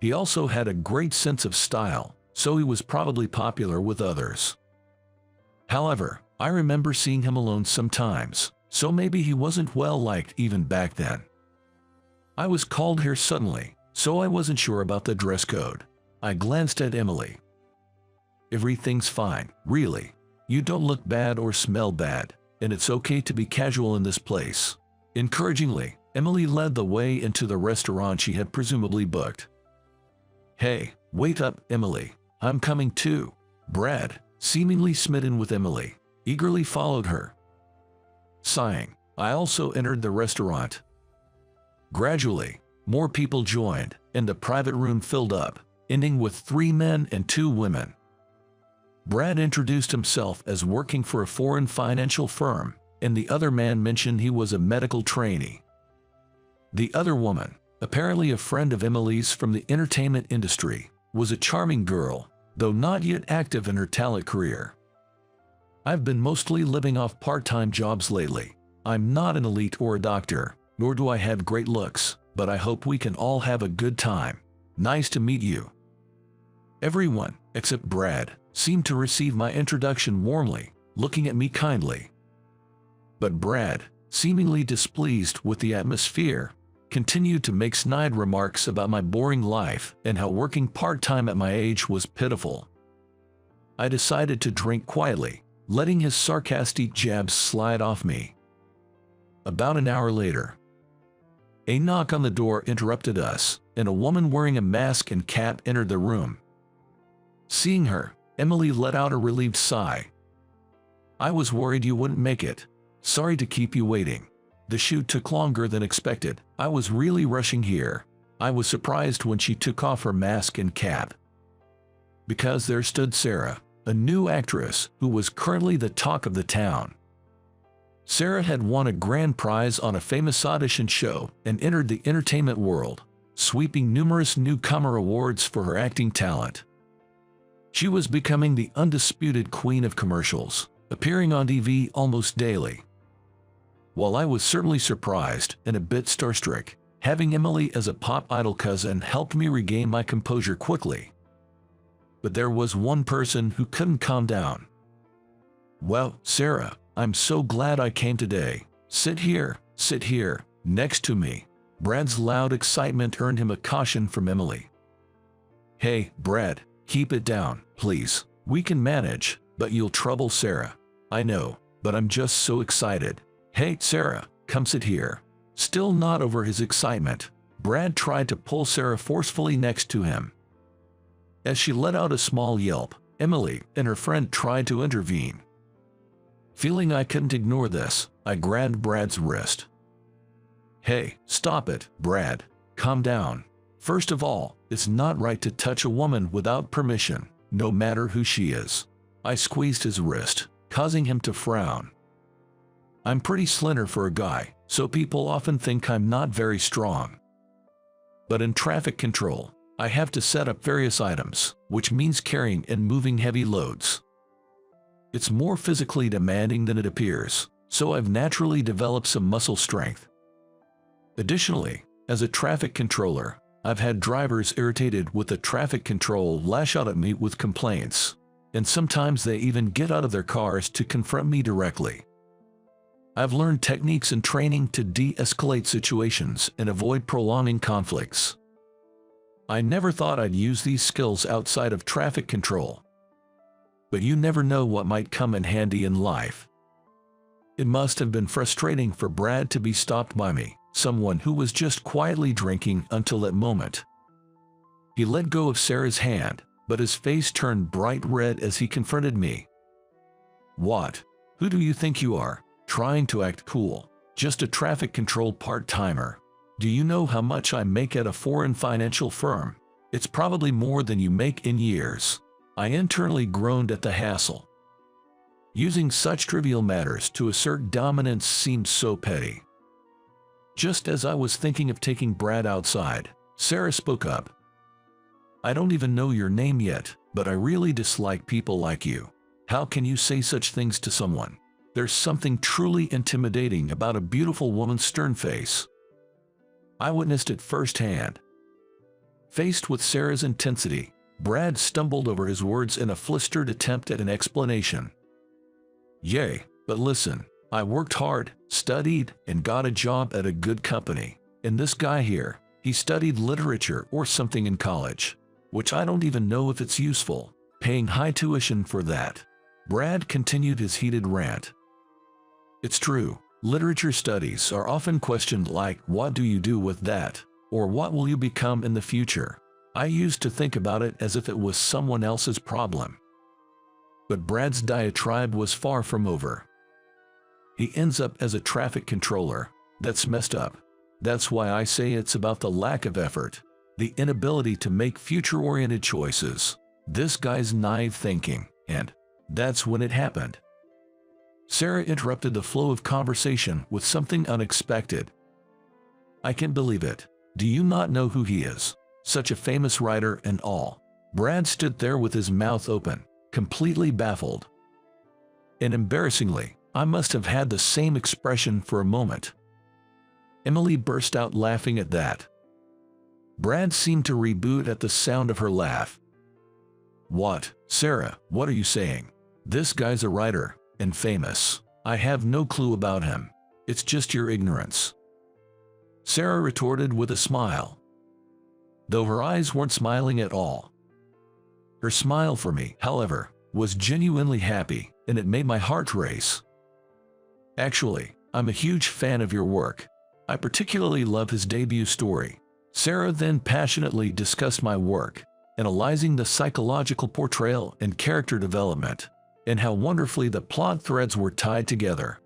Speaker 1: He also had a great sense of style, so he was probably popular with others. However, I remember seeing him alone sometimes, so maybe he wasn't well-liked even back then. I was called here suddenly, so I wasn't sure about the dress code. I glanced at Emily. Everything's fine, really. You don't look bad or smell bad, and it's okay to be casual in this place. Encouragingly, Emily led the way into the restaurant she had presumably booked. Hey, wait up, Emily. I'm coming too. Brad, seemingly smitten with Emily, eagerly followed her. Sighing, I also entered the restaurant. Gradually, more people joined, and the private room filled up, ending with 3 men and 2 women. Brad introduced himself as working for a foreign financial firm, and the other man mentioned he was a medical trainee. The other woman, apparently a friend of Emily's from the entertainment industry, was a charming girl, though not yet active in her talent career. I've been mostly living off part-time jobs lately. I'm not an elite or a doctor, nor do I have great looks, but I hope we can all have a good time. Nice to meet you. Everyone, except Brad, seemed to receive my introduction warmly, looking at me kindly. But Brad, seemingly displeased with the atmosphere, continued to make snide remarks about my boring life and how working part-time at my age was pitiful. I decided to drink quietly, letting his sarcastic jabs slide off me. About an hour later, a knock on the door interrupted us, and a woman wearing a mask and cap entered the room. Seeing her, Emily let out a relieved sigh. I was worried you wouldn't make it. Sorry to keep you waiting. The shoot took longer than expected. I was really rushing here. I was surprised when she took off her mask and cap, because there stood Sarah, a new actress who was currently the talk of the town. Sarah had won a grand prize on a famous audition show and entered the entertainment world, sweeping numerous newcomer awards for her acting talent. She was becoming the undisputed queen of commercials, appearing on TV almost daily. While I was certainly surprised and a bit starstruck, having Emily as a pop idol cousin helped me regain my composure quickly. But there was one person who couldn't calm down. "Well, Sarah, I'm so glad I came today. Sit here, next to me." Brad's loud excitement earned him a caution from Emily. "Hey, Brad, keep it down, please. We can manage, but you'll trouble Sarah. I know, but I'm just so excited. Hey, Sarah, come sit here." Still not over his excitement, Brad tried to pull Sarah forcefully next to him. As she let out a small yelp, Emily and her friend tried to intervene. Feeling I couldn't ignore this, I grabbed Brad's wrist. "Hey, stop it, Brad. Calm down. First of all, it's not right to touch a woman without permission, no matter who she is." I squeezed his wrist, causing him to frown. I'm pretty slender for a guy, so people often think I'm not very strong. But in traffic control, I have to set up various items, which means carrying and moving heavy loads. It's more physically demanding than it appears, so I've naturally developed some muscle strength. Additionally, as a traffic controller, I've had drivers irritated with the traffic control lash out at me with complaints, and sometimes they even get out of their cars to confront me directly. I've learned techniques and training to de-escalate situations and avoid prolonging conflicts. I never thought I'd use these skills outside of traffic control. But you never know what might come in handy in life. It must have been frustrating for Brad to be stopped by me, someone who was just quietly drinking until that moment. He let go of Sarah's hand, but his face turned bright red as he confronted me. "What? Who do you think you are? Trying to act cool. Just a traffic control part-timer. Do you know how much I make at a foreign financial firm? It's probably more than you make in years." I internally groaned at the hassle. Using such trivial matters to assert dominance seemed so petty. Just as I was thinking of taking Brad outside, Sarah spoke up. "I don't even know your name yet, but I really dislike people like you. How can you say such things to someone? There's something truly intimidating about a beautiful woman's stern face." I witnessed it firsthand. Faced with Sarah's intensity, Brad stumbled over his words in a flustered attempt at an explanation. "Yay, but listen, I worked hard, studied, and got a job at a good company. And this guy here, he studied literature or something in college, which I don't even know if it's useful, paying high tuition for that." Brad continued his heated rant. "It's true, literature studies are often questioned like, what do you do with that? Or what will you become in the future? I used to think about it as if it was someone else's problem." But Brad's diatribe was far from over. "He ends up as a traffic controller. That's messed up. That's why I say it's about the lack of effort, the inability to make future-oriented choices. This guy's naive thinking, and that's when it happened." Sarah interrupted the flow of conversation with something unexpected. "I can't believe it. Do you not know who he is? Such a famous writer and all." Brad stood there with his mouth open, completely baffled. And embarrassingly, I must have had the same expression for a moment. Emily burst out laughing at that. Brad seemed to reboot at the sound of her laugh. "What, Sarah, what are you saying? This guy's a writer, and famous. I have no clue about him. It's just your ignorance." Sarah retorted with a smile, though her eyes weren't smiling at all. Her smile for me, however, was genuinely happy, and it made my heart race. "Actually, I'm a huge fan of your work. I particularly love his debut story." Sarah then passionately discussed my work, analyzing the psychological portrayal and character development. and how wonderfully the plot threads were tied together.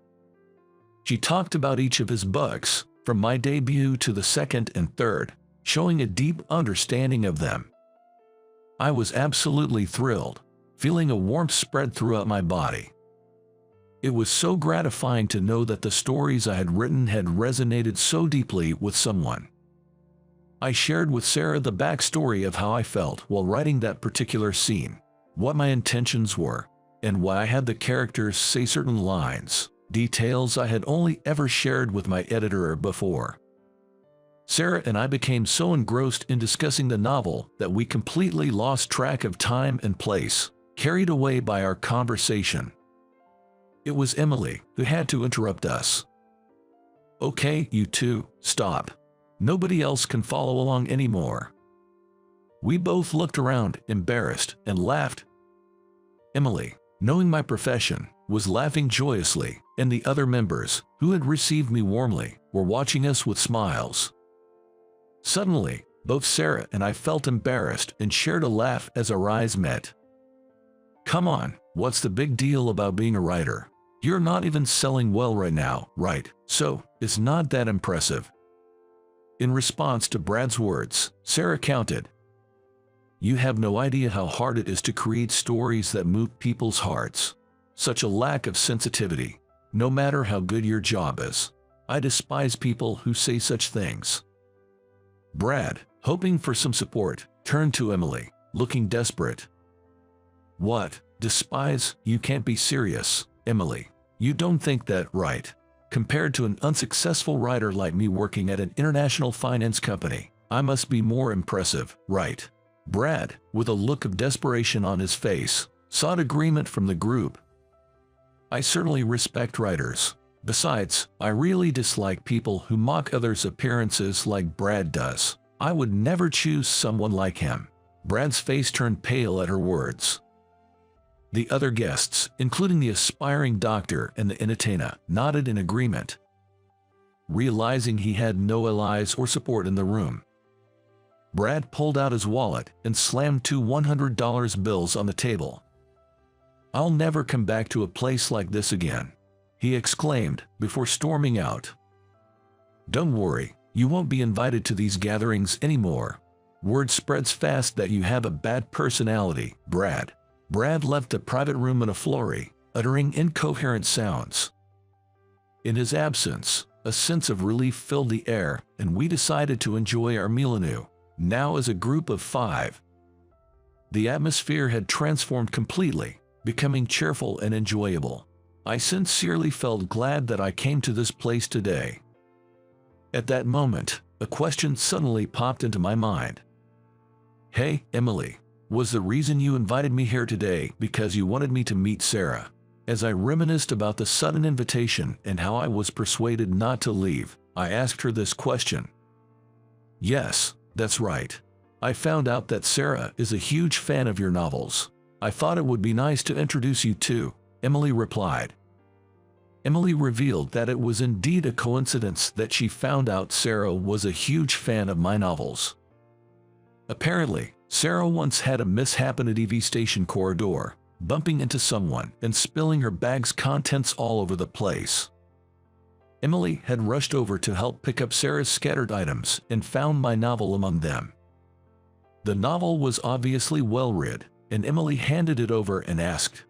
Speaker 1: She talked about each of his books, from my debut to the second and third, showing a deep understanding of them. I was absolutely thrilled, feeling a warmth spread throughout my body. It was so gratifying to know that the stories I had written had resonated so deeply with someone. I shared with Sarah the backstory of how I felt while writing that particular scene, what my intentions were, and why I had the characters say certain lines, details I had only ever shared with my editor before. Sarah and I became so engrossed in discussing the novel that we completely lost track of time and place, carried away by our conversation. It was Emily who had to interrupt us. "Okay, you two, stop. Nobody else can follow along anymore." We both looked around, embarrassed, and laughed. Emily, knowing my profession, was laughing joyously, and the other members, who had received me warmly, were watching us with smiles. Suddenly, both Sarah and I felt embarrassed and shared a laugh as our eyes met. "Come on, what's the big deal about being a writer? You're not even selling well right now, right? So, it's not that impressive." In response to Brad's words, Sarah countered, "You have no idea how hard it is to create stories that move people's hearts. Such a lack of sensitivity, no matter how good your job is. I despise people who say such things." Brad, hoping for some support, turned to Emily, looking desperate. "What? Despise? You can't be serious, Emily. You don't think that, right? Compared to an unsuccessful writer like me working at an international finance company, I must be more impressive, right?" Brad, with a look of desperation on his face, sought agreement from the group. "I certainly respect writers. Besides, I really dislike people who mock others' appearances like Brad does. I would never choose someone like him." Brad's face turned pale at her words. The other guests, including the aspiring doctor and the entertainer, nodded in agreement. Realizing he had no allies or support in the room, Brad pulled out his wallet and slammed 2 $100 bills on the table. "I'll never come back to a place like this again," he exclaimed before storming out. "Don't worry, you won't be invited to these gatherings anymore. Word spreads fast that you have a bad personality, Brad." Brad left the private room in a flurry, uttering incoherent sounds. In his absence, a sense of relief filled the air, and we decided to enjoy our meal anew, now as a group of 5. The atmosphere had transformed completely, becoming cheerful and enjoyable. I sincerely felt glad that I came to this place today. At that moment, a question suddenly popped into my mind. "Hey, Emily, was the reason you invited me here today because you wanted me to meet Sarah?" As I reminisced about the sudden invitation and how I was persuaded not to leave, I asked her this question. "Yes, that's right. I found out that Sarah is a huge fan of your novels. I thought it would be nice to introduce you to," Emily replied. Emily revealed that it was indeed a coincidence that she found out Sarah was a huge fan of my novels. Apparently, Sarah once had a mishap in a TV station corridor, bumping into someone and spilling her bag's contents all over the place. Emily had rushed over to help pick up Sarah's scattered items and found my novel among them. The novel was obviously well read, and Emily handed it over and asked,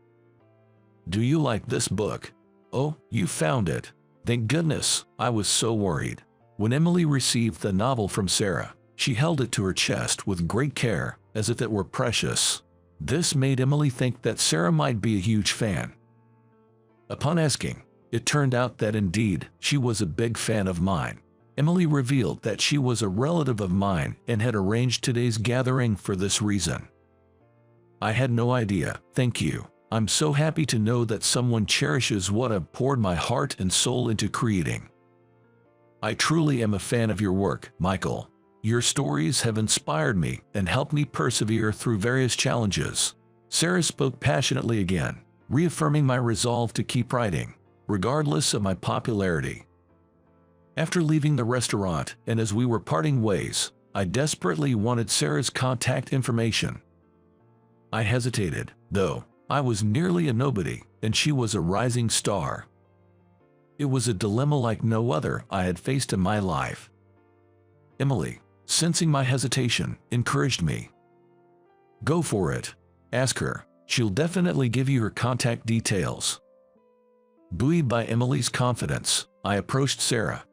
Speaker 1: "Do you like this book?" "Oh, you found it. Thank goodness, I was so worried." When Emily received the novel from Sarah, she held it to her chest with great care, as if it were precious. This made Emily think that Sarah might be a huge fan. Upon asking, it turned out that indeed, she was a big fan of mine. Emily revealed that she was a relative of mine and had arranged today's gathering for this reason. "I had no idea, thank you. I'm so happy to know that someone cherishes what I've poured my heart and soul into creating. I truly am a fan of your work, Michael. Your stories have inspired me and helped me persevere through various challenges." Sarah spoke passionately again, reaffirming my resolve to keep writing, regardless of my popularity. After leaving the restaurant and as we were parting ways, I desperately wanted Sarah's contact information. I hesitated, though, I was nearly a nobody, and she was a rising star. It was a dilemma like no other I had faced in my life. Emily, sensing my hesitation, encouraged me. "Go for it. Ask her. She'll definitely give you her contact details." Buoyed by Emily's confidence, I approached Sarah.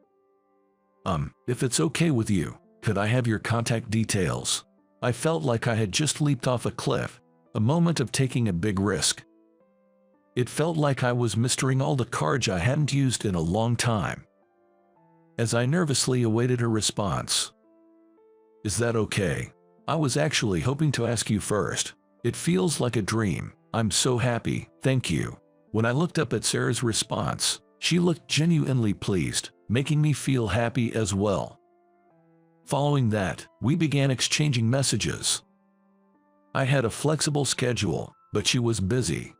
Speaker 1: If it's okay with you, could I have your contact details?" I felt like I had just leaped off a cliff, a moment of taking a big risk. It felt like I was mustering all the courage I hadn't used in a long time. As I nervously awaited her response. "Is that okay? I was actually hoping to ask you first. It feels like a dream. I'm so happy, thank you." When I looked up at Sarah's response, she looked genuinely pleased, making me feel happy as well. Following that, we began exchanging messages. I had a flexible schedule, but she was busy.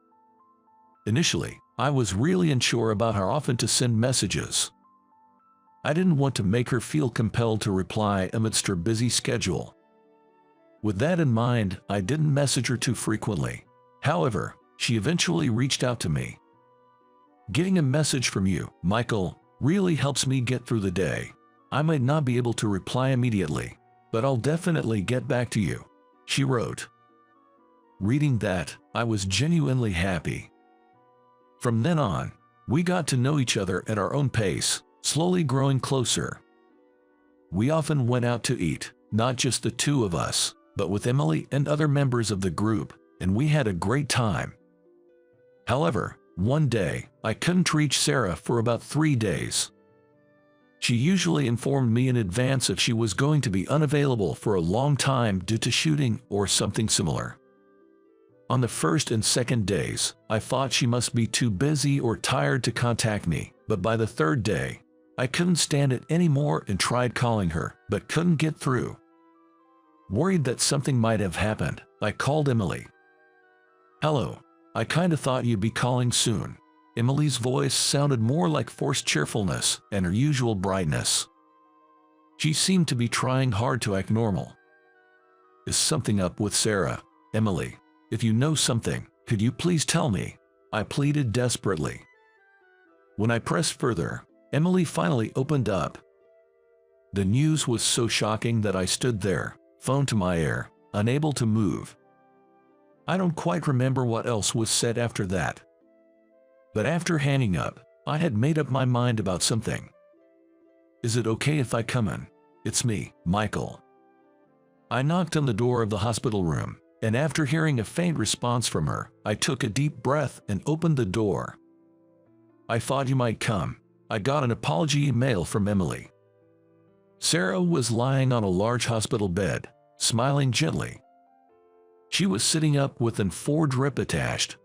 Speaker 1: Initially, I was really unsure about how often to send messages. I didn't want to make her feel compelled to reply amidst her busy schedule. With that in mind, I didn't message her too frequently. However, she eventually reached out to me. "Getting a message from you, Michael, really helps me get through the day. I might not be able to reply immediately, but I'll definitely get back to you," she wrote. Reading that, I was genuinely happy. From then on, we got to know each other at our own pace, slowly growing closer. We often went out to eat, not just the two of us, but with Emily and other members of the group, and we had a great time. However, one day, I couldn't reach Sarah for about 3 days. She usually informed me in advance if she was going to be unavailable for a long time due to shooting or something similar. On the first and second days, I thought she must be too busy or tired to contact me, but by the third day, I couldn't stand it anymore and tried calling her, but couldn't get through. Worried that something might have happened, I called Emily. "Hello, I kinda thought you'd be calling soon." Emily's voice sounded more like forced cheerfulness and her usual brightness. She seemed to be trying hard to act normal. "Is something up with Sarah? Emily, if you know something, could you please tell me?" I pleaded desperately. When I pressed further, Emily finally opened up. The news was so shocking that I stood there, phone to my ear, unable to move. I don't quite remember what else was said after that. But after hanging up, I had made up my mind about something. "Is it okay if I come in? It's me, Michael." I knocked on the door of the hospital room, and after hearing a faint response from her, I took a deep breath and opened the door. "I thought you might come." I got an apology email from Emily. Sarah was lying on a large hospital bed, smiling gently. She was sitting up with an 4 drip attached.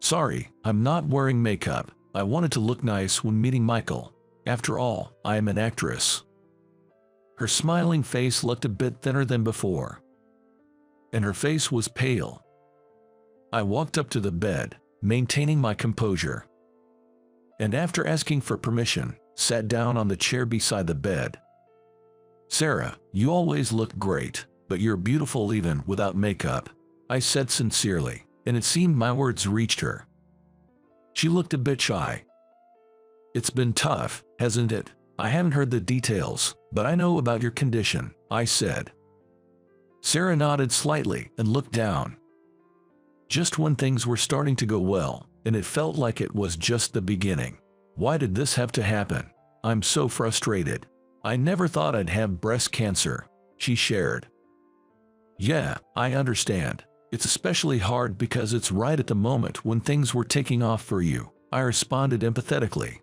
Speaker 1: "Sorry, I'm not wearing makeup. I wanted to look nice when meeting Michael. After all, I am an actress." Her smiling face looked a bit thinner than before, and her face was pale. I walked up to the bed, maintaining my composure, and after asking for permission, sat down on the chair beside the bed. "Sarah, you always look great, but you're beautiful even without makeup," I said sincerely, and it seemed my words reached her. She looked a bit shy. "It's been tough, hasn't it? I haven't heard the details, but I know about your condition," I said. Sarah nodded slightly and looked down. Just when things were starting to go well, and it felt like it was just the beginning. "Why did this have to happen? I'm so frustrated. I never thought I'd have breast cancer," she shared. "Yeah, I understand. It's especially hard because it's right at the moment when things were taking off for you," I responded empathetically.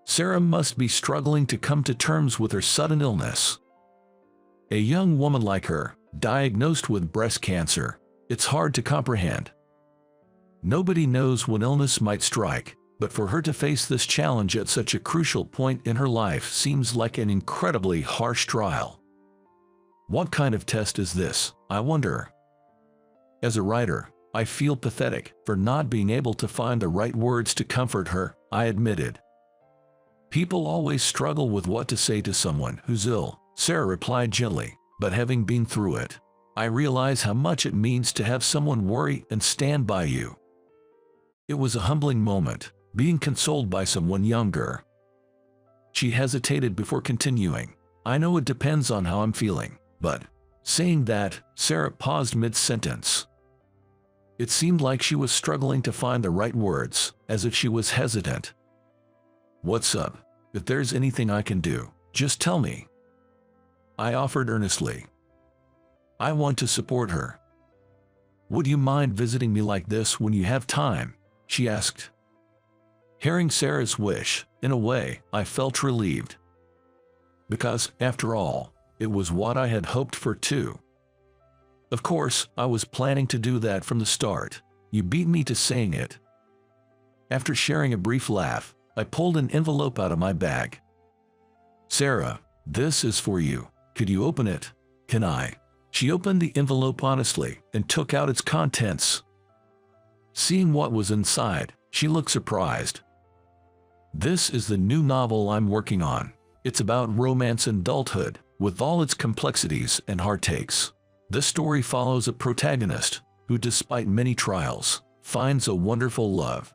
Speaker 1: Sarah must be struggling to come to terms with her sudden illness. A young woman like her, diagnosed with breast cancer, it's hard to comprehend. Nobody knows when illness might strike, but for her to face this challenge at such a crucial point in her life seems like an incredibly harsh trial. What kind of test is this, I wonder? As a writer, I feel pathetic for not being able to find the right words to comfort her, I admitted. "People always struggle with what to say to someone who's ill," Sarah replied gently, "but having been through it, I realize how much it means to have someone worry and stand by you. It was a humbling moment, being consoled by someone younger. She hesitated before continuing. I know it depends on how I'm feeling, but... Saying that, Sarah paused mid-sentence. It seemed like she was struggling to find the right words, as if she was hesitant. What's up? If there's anything I can do, just tell me. I offered earnestly. I want to support her. Would you mind visiting me like this when you have time? She asked. Hearing Sarah's wish, in a way, I felt relieved. Because, after all, it was what I had hoped for too. Of course, I was planning to do that from the start. You beat me to saying it. After sharing a brief laugh, I pulled an envelope out of my bag. Sarah, this is for you. Could you open it? Can I? She opened the envelope honestly and took out its contents. Seeing what was inside, she looked surprised. This is the new novel I'm working on. It's about romance and adulthood, with all its complexities and heartaches. This story follows a protagonist who, despite many trials, finds a wonderful love.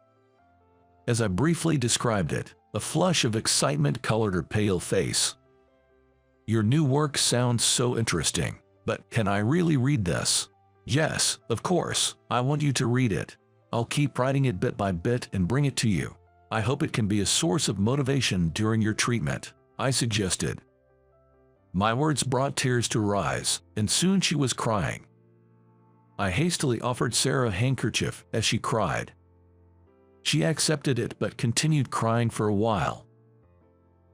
Speaker 1: As I briefly described it, a flush of excitement colored her pale face. Your new work sounds so interesting, but can I really read this? Yes, of course, I want you to read it. I'll keep writing it bit by bit and bring it to you. I hope it can be a source of motivation during your treatment, I suggested. My words brought tears to her eyes, and soon she was crying. I hastily offered Sarah a handkerchief as she cried. She accepted it but continued crying for a while.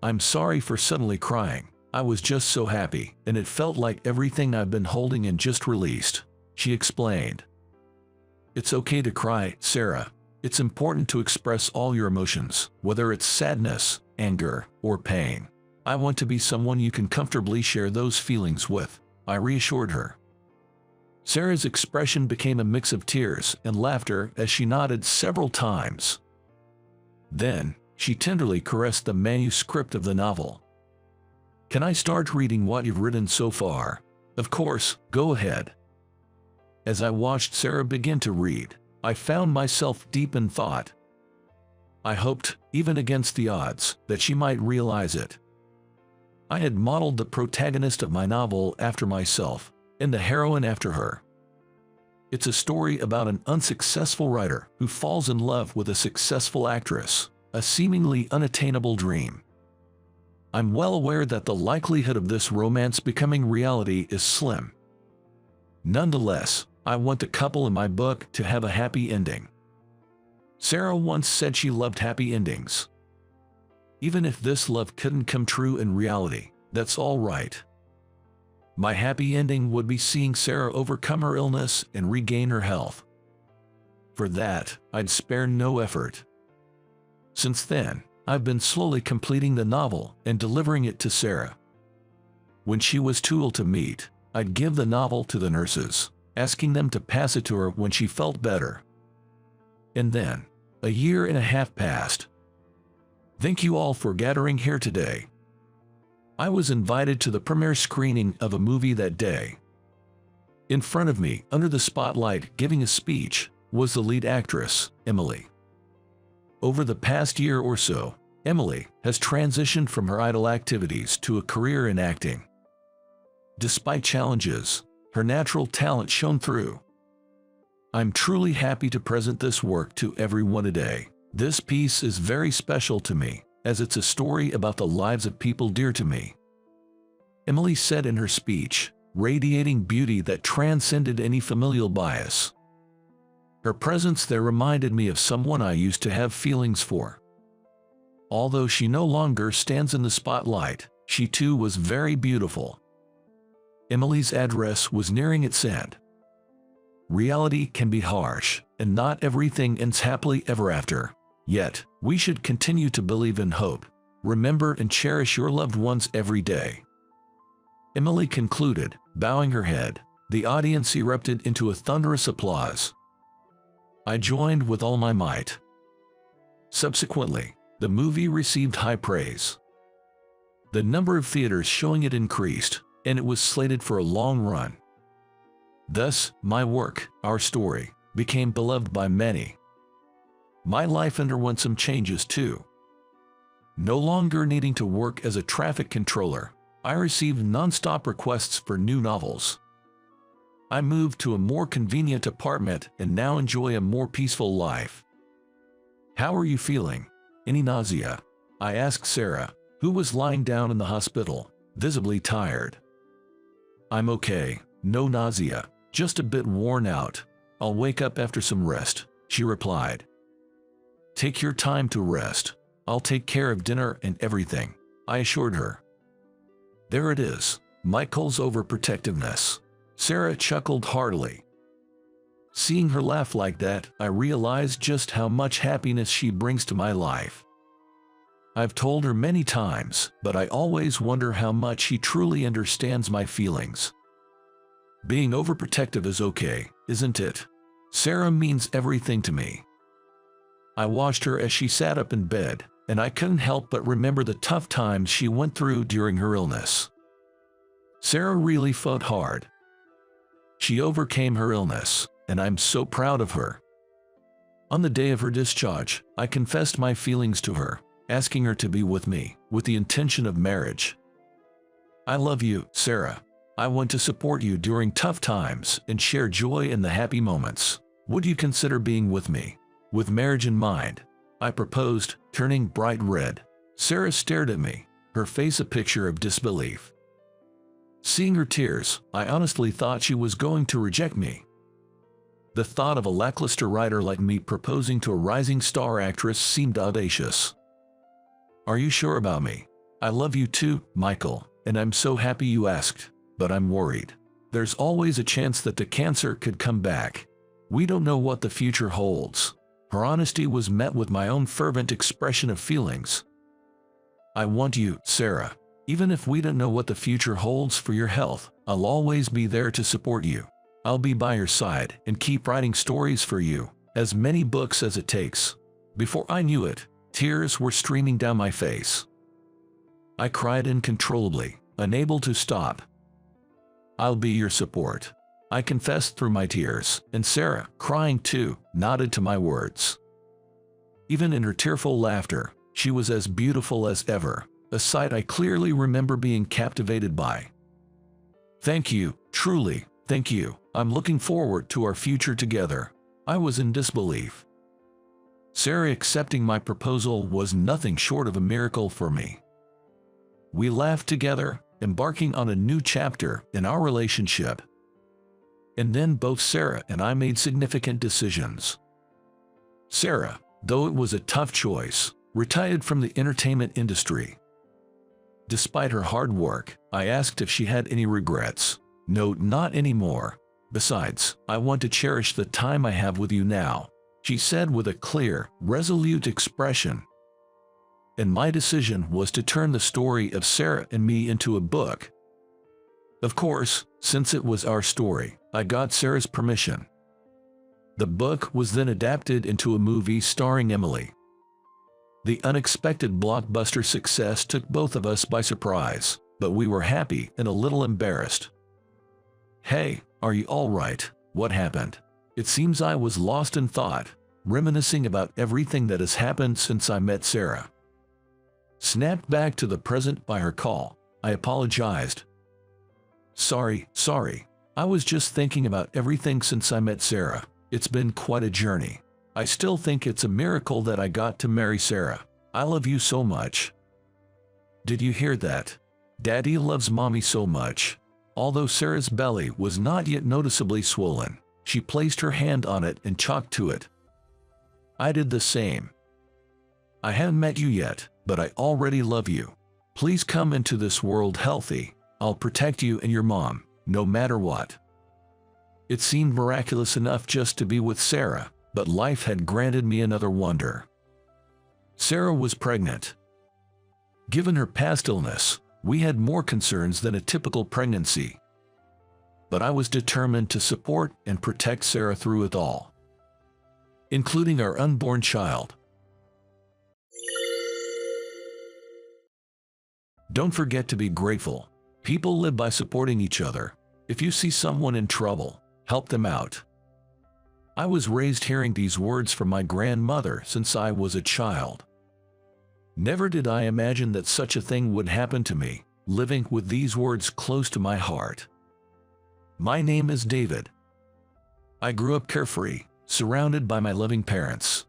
Speaker 1: I'm sorry for suddenly crying. I was just so happy, and it felt like everything I've been holding in just released, she explained. It's okay to cry, Sarah. It's important to express all your emotions, whether it's sadness, anger, or pain. I want to be someone you can comfortably share those feelings with, I reassured her. Sarah's expression became a mix of tears and laughter as she nodded several times. Then, she tenderly caressed the manuscript of the novel. Can I start reading what you've written so far? Of course, go ahead. As I watched Sarah begin to read, I found myself deep in thought. I hoped, even against the odds, that she might realize it. I had modeled the protagonist of my novel after myself, and the heroine after her. It's a story about an unsuccessful writer who falls in love with a successful actress, a seemingly unattainable dream. I'm well aware that the likelihood of this romance becoming reality is slim. Nonetheless, I want the couple in my book to have a happy ending. Sarah once said she loved happy endings. Even if this love couldn't come true in reality, that's all right. My happy ending would be seeing Sarah overcome her illness and regain her health. For that, I'd spare no effort. Since then, I've been slowly completing the novel and delivering it to Sarah. When she was too ill to meet, I'd give the novel to the nurses, asking them to pass it to her when she felt better. And then, a year and a half passed. Thank you all for gathering here today. I was invited to the premiere screening of a movie that day. In front of me, under the spotlight, giving a speech, was the lead actress, Emily. Over the past year or so, Emily has transitioned from her idol activities to a career in acting. Despite challenges, her natural talent shone through. I'm truly happy to present this work to everyone today. This piece is very special to me, as it's a story about the lives of people dear to me. Emily said in her speech, radiating beauty that transcended any familial bias. Her presence there reminded me of someone I used to have feelings for. Although she no longer stands in the spotlight, she too was very beautiful. Emily's address was nearing its end. Reality can be harsh, and not everything ends happily ever after. Yet, we should continue to believe in hope. Remember and cherish your loved ones every day. Emily concluded, bowing her head. The audience erupted into a thunderous applause. I joined with all my might. Subsequently, the movie received high praise. The number of theaters showing it increased, and it was slated for a long run. Thus, my work, our story, became beloved by many. My life underwent some changes too. No longer needing to work as a traffic controller, I received non-stop requests for new novels. I moved to a more convenient apartment and now enjoy a more peaceful life. How are you feeling? Any nausea? I asked Sarah, who was lying down in the hospital, visibly tired. I'm okay, no nausea, just a bit worn out. I'll wake up after some rest, she replied. Take your time to rest. I'll take care of dinner and everything, I assured her. There it is, Michael's overprotectiveness. Sarah chuckled heartily. Seeing her laugh like that, I realized just how much happiness she brings to my life. I've told her many times, but I always wonder how much she truly understands my feelings. Being overprotective is okay, isn't it? Sarah means everything to me. I watched her as she sat up in bed, and I couldn't help but remember the tough times she went through during her illness. Sarah really fought hard. She overcame her illness, and I'm so proud of her. On the day of her discharge, I confessed my feelings to her, asking her to be with me, with the intention of marriage. I love you, Sarah. I want to support you during tough times and share joy in the happy moments. Would you consider being with me? With marriage in mind, I proposed, turning bright red. Sarah stared at me, her face a picture of disbelief. Seeing her tears, I honestly thought she was going to reject me. The thought of a lackluster writer like me proposing to a rising star actress seemed audacious. Are you sure about me? I love you too, Michael, and I'm so happy you asked, but I'm worried. There's always a chance that the cancer could come back. We don't know what the future holds. Her honesty was met with my own fervent expression of feelings. I want you, Sarah. Even if we don't know what the future holds for your health, I'll always be there to support you. I'll be by your side and keep writing stories for you, as many books as it takes. Before I knew it, tears were streaming down my face. I cried uncontrollably, unable to stop. I'll be your support, I confessed through my tears, and Sarah, crying too, nodded to my words. Even in her tearful laughter, she was as beautiful as ever, a sight I clearly remember being captivated by. Thank you, truly, thank you. I'm looking forward to our future together. I was in disbelief. Sarah accepting my proposal was nothing short of a miracle for me. We laughed together, embarking on a new chapter in our relationship. And then both Sarah and I made significant decisions. Sarah, though it was a tough choice, retired from the entertainment industry. Despite her hard work, I asked if she had any regrets. No, not anymore. Besides, I want to cherish the time I have with you now, she said with a clear, resolute expression. And my decision was to turn the story of Sarah and me into a book. Of course, since it was our story, I got Sarah's permission. The book was then adapted into a movie starring Emily. The unexpected blockbuster success took both of us by surprise, but we were happy and a little embarrassed. Hey, are you all right? What happened? It seems I was lost in thought, reminiscing about everything that has happened since I met Sarah. Snapped back to the present by her call, I apologized. Sorry. I was just thinking about everything since I met Sarah. It's been quite a journey. I still think it's a miracle that I got to marry Sarah. I love you so much. Did you hear that? Daddy loves mommy so much. Although Sarah's belly was not yet noticeably swollen, she placed her hand on it and chalked to it. I did the same. I haven't met you yet, but I already love you. Please come into this world healthy. I'll protect you and your mom, no matter what. It seemed miraculous enough just to be with Sarah, but life had granted me another wonder. Sarah was pregnant. Given her past illness, we had more concerns than a typical pregnancy. But I was determined to support and protect Sarah through it all, including our unborn child. Don't forget to be grateful. People live by supporting each other. If you see someone in trouble, help them out. I was raised hearing these words from my grandmother since I was a child. Never did I imagine that such a thing would happen to me, living with these words close to my heart. My name is David. I grew up carefree, surrounded by my loving parents.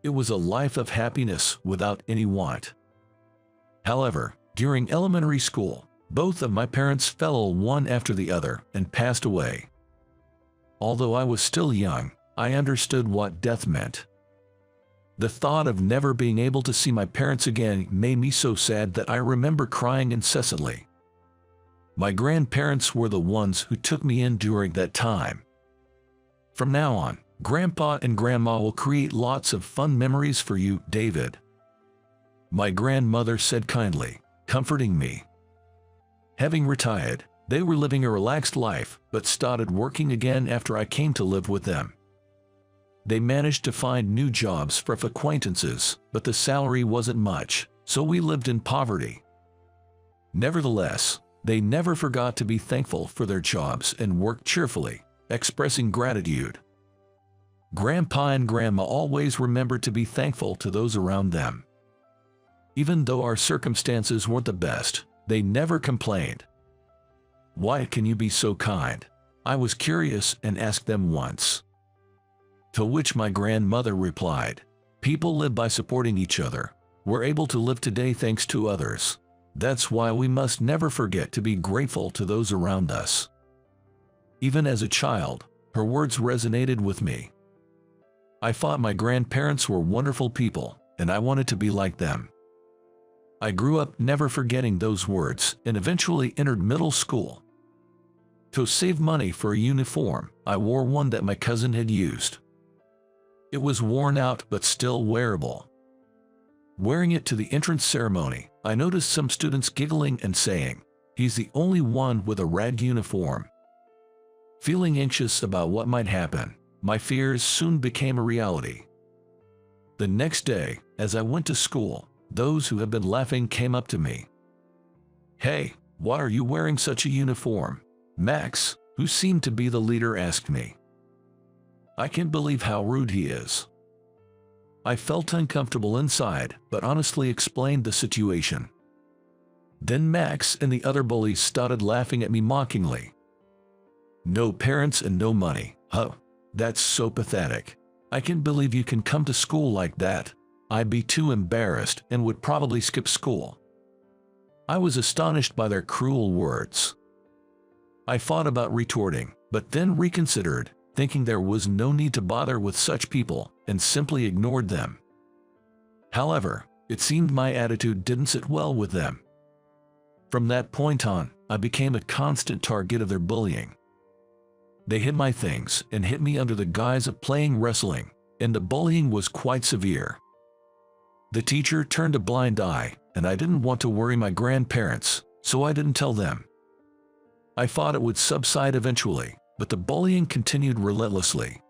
Speaker 1: It was a life of happiness without any want. However, during elementary school, both of my parents fell one after the other and passed away. Although I was still young, I understood what death meant. The thought of never being able to see my parents again made me so sad that I remember crying incessantly. My grandparents were the ones who took me in during that time. From now on, Grandpa and Grandma will create lots of fun memories for you, David. My grandmother said kindly, comforting me. Having retired, they were living a relaxed life, but started working again after I came to live with them. They managed to find new jobs for acquaintances, but the salary wasn't much, so we lived in poverty. Nevertheless, they never forgot to be thankful for their jobs and worked cheerfully, expressing gratitude. Grandpa and Grandma always remembered to be thankful to those around them. Even though our circumstances weren't the best, they never complained. "Why can you be so kind?" I was curious and asked them once. To which my grandmother replied, "People live by supporting each other. We're able to live today thanks to others. That's why we must never forget to be grateful to those around us." Even as a child, her words resonated with me. I thought my grandparents were wonderful people, and I wanted to be like them. I grew up never forgetting those words and eventually entered middle school. To save money for a uniform, I wore one that my cousin had used. It was worn out but still wearable. Wearing it to the entrance ceremony, I noticed some students giggling and saying, "He's the only one with a rag uniform." Feeling anxious about what might happen, my fears soon became a reality. The next day, as I went to school, those who had been laughing came up to me. "Hey, why are you wearing such a uniform?" Max, who seemed to be the leader, asked me. I can't believe how rude he is. I felt uncomfortable inside, but honestly explained the situation. Then Max and the other bullies started laughing at me mockingly. "No parents and no money, huh? That's so pathetic. I can't believe you can come to school like that. I'd be too embarrassed and would probably skip school." I was astonished by their cruel words. I thought about retorting, but then reconsidered, thinking there was no need to bother with such people, and simply ignored them. However, it seemed my attitude didn't sit well with them. From that point on, I became a constant target of their bullying. They hid my things and hit me under the guise of playing wrestling, and the bullying was quite severe. The teacher turned a blind eye, and I didn't want to worry my grandparents, so I didn't tell them. I thought it would subside eventually, but the bullying continued relentlessly.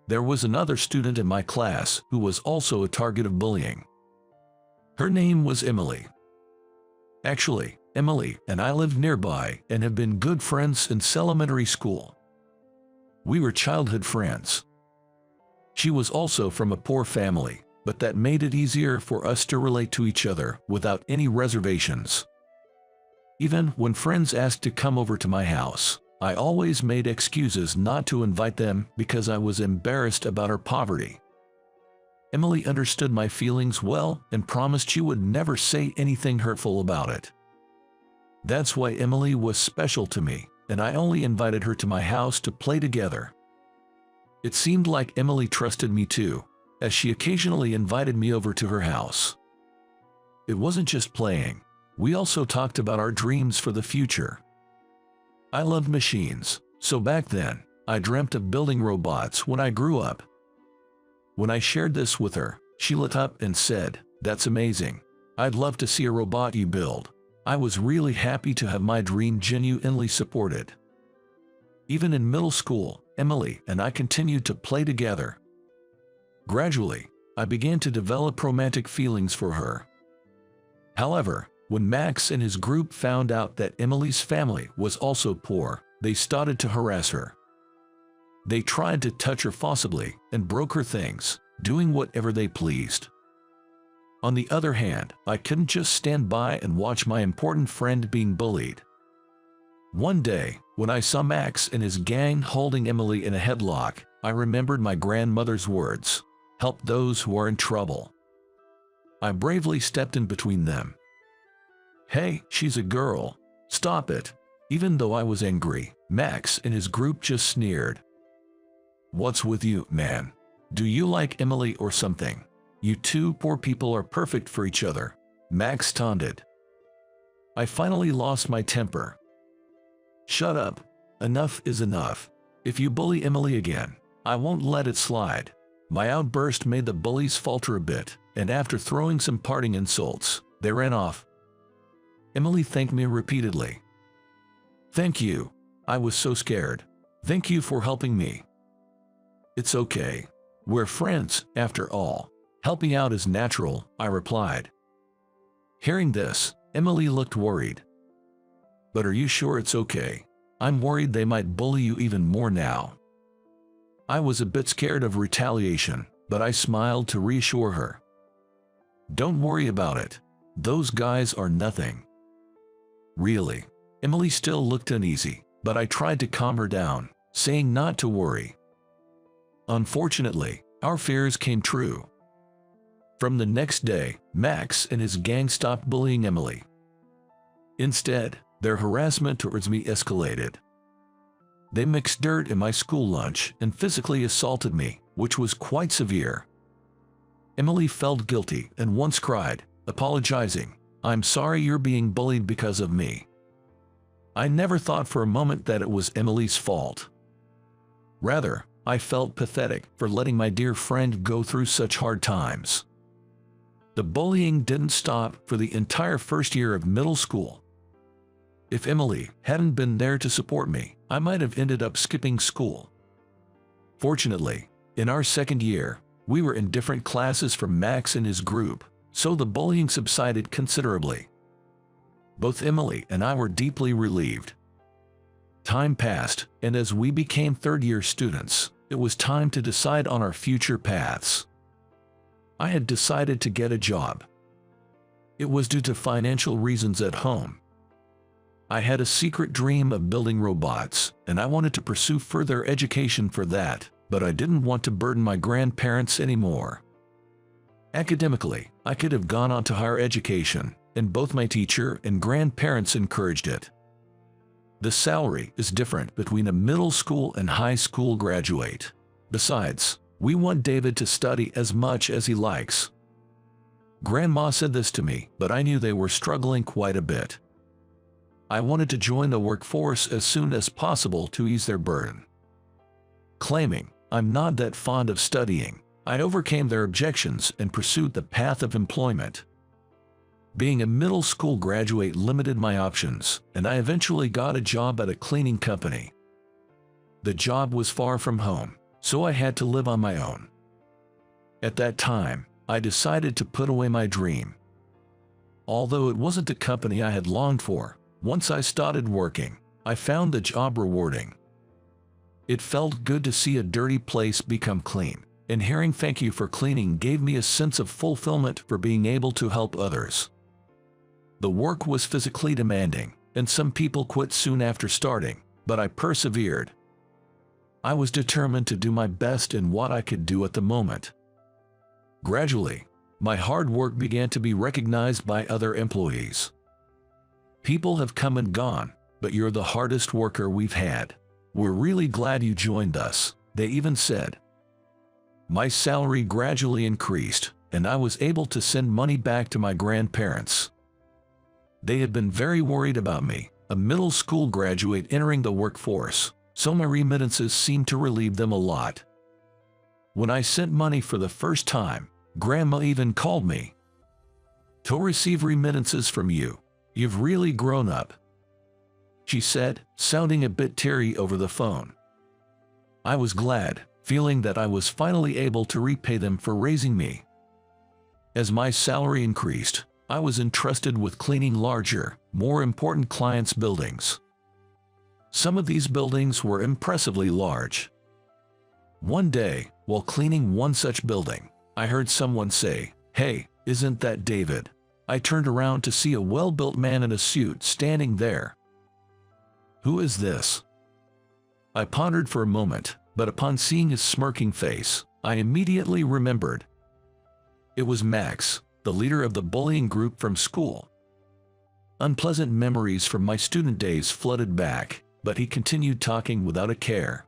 Speaker 1: There was another student in my class who was also a target of bullying. Her name was Emily. Actually, Emily and I lived nearby and have been good friends since elementary school. We were childhood friends. She was also from a poor family, but that made it easier for us to relate to each other without any reservations. Even when friends asked to come over to my house, I always made excuses not to invite them because I was embarrassed about our poverty. Emily understood my feelings well and promised she would never say anything hurtful about it. That's why Emily was special to me, and I only invited her to my house to play together. It seemed like Emily trusted me too, as she occasionally invited me over to her house. It wasn't just playing. We also talked about our dreams for the future. I loved machines, so back then, I dreamt of building robots when I grew up. When I shared this with her, she lit up and said, "That's amazing. I'd love to see a robot you build." I was really happy to have my dream genuinely supported. Even in middle school, Emily and I continued to play together. Gradually, I began to develop romantic feelings for her. However, when Max and his group found out that Emily's family was also poor, they started to harass her. They tried to touch her forcibly and broke her things, doing whatever they pleased. On the other hand, I couldn't just stand by and watch my important friend being bullied. One day, when I saw Max and his gang holding Emily in a headlock, I remembered my grandmother's words, "Help those who are in trouble." I bravely stepped in between them. "Hey, she's a girl. Stop it." Even though I was angry, Max and his group just sneered. "What's with you, man? Do you like Emily or something? You two poor people are perfect for each other," Max taunted. I finally lost my temper. "Shut up. Enough is enough. If you bully Emily again, I won't let it slide." My outburst made the bullies falter a bit, and after throwing some parting insults, they ran off. Emily thanked me repeatedly. "Thank you. I was so scared. Thank you for helping me." "It's okay. We're friends, after all. Helping out is natural," I replied. Hearing this, Emily looked worried. "But are you sure it's okay? I'm worried they might bully you even more now." I was a bit scared of retaliation, but I smiled to reassure her. "Don't worry about it. Those guys are nothing." "Really?" Emily still looked uneasy, but I tried to calm her down, saying not to worry. Unfortunately, our fears came true. From the next day, Max and his gang stopped bullying Emily. Instead, their harassment towards me escalated. They mixed dirt in my school lunch and physically assaulted me, which was quite severe. Emily felt guilty and once cried, apologizing, "I'm sorry you're being bullied because of me." I never thought for a moment that it was Emily's fault. Rather, I felt pathetic for letting my dear friend go through such hard times. The bullying didn't stop for the entire first year of middle school. If Emily hadn't been there to support me, I might have ended up skipping school. Fortunately, in our second year, we were in different classes from Max and his group, so the bullying subsided considerably. Both Emily and I were deeply relieved. Time passed, and as we became third-year students, it was time to decide on our future paths. I had decided to get a job. It was due to financial reasons at home. I had a secret dream of building robots, and I wanted to pursue further education for that, but I didn't want to burden my grandparents anymore. Academically, I could have gone on to higher education, and both my teacher and grandparents encouraged it. The salary is different between a middle school and high school graduate. Besides, we want David to study as much as he likes. Grandma said this to me, but I knew they were struggling quite a bit. I wanted to join the workforce as soon as possible to ease their burden. Claiming I'm not that fond of studying, I overcame their objections and pursued the path of employment. Being a middle school graduate limited my options, and I eventually got a job at a cleaning company. The job was far from home, so I had to live on my own. At that time, I decided to put away my dream. Although it wasn't the company I had longed for, once I started working, I found the job rewarding. It felt good to see a dirty place become clean, and hearing "thank you for cleaning" gave me a sense of fulfillment for being able to help others. The work was physically demanding, and some people quit soon after starting, but I persevered. I was determined to do my best in what I could do at the moment. Gradually, my hard work began to be recognized by other employees. "People have come and gone, but you're the hardest worker we've had. We're really glad you joined us," they even said. My salary gradually increased, and I was able to send money back to my grandparents. They had been very worried about me, a middle school graduate entering the workforce, so my remittances seemed to relieve them a lot. When I sent money for the first time, Grandma even called me. "To receive remittances from you, you've really grown up," she said, sounding a bit teary over the phone. I was glad, feeling that I was finally able to repay them for raising me. As my salary increased, I was entrusted with cleaning larger, more important clients' buildings. Some of these buildings were impressively large. One day, while cleaning one such building, I heard someone say, "Hey, isn't that David?" I turned around to see a well-built man in a suit standing there. Who is this? I pondered for a moment, but upon seeing his smirking face, I immediately remembered. It was Max, the leader of the bullying group from school. Unpleasant memories from my student days flooded back, but he continued talking without a care.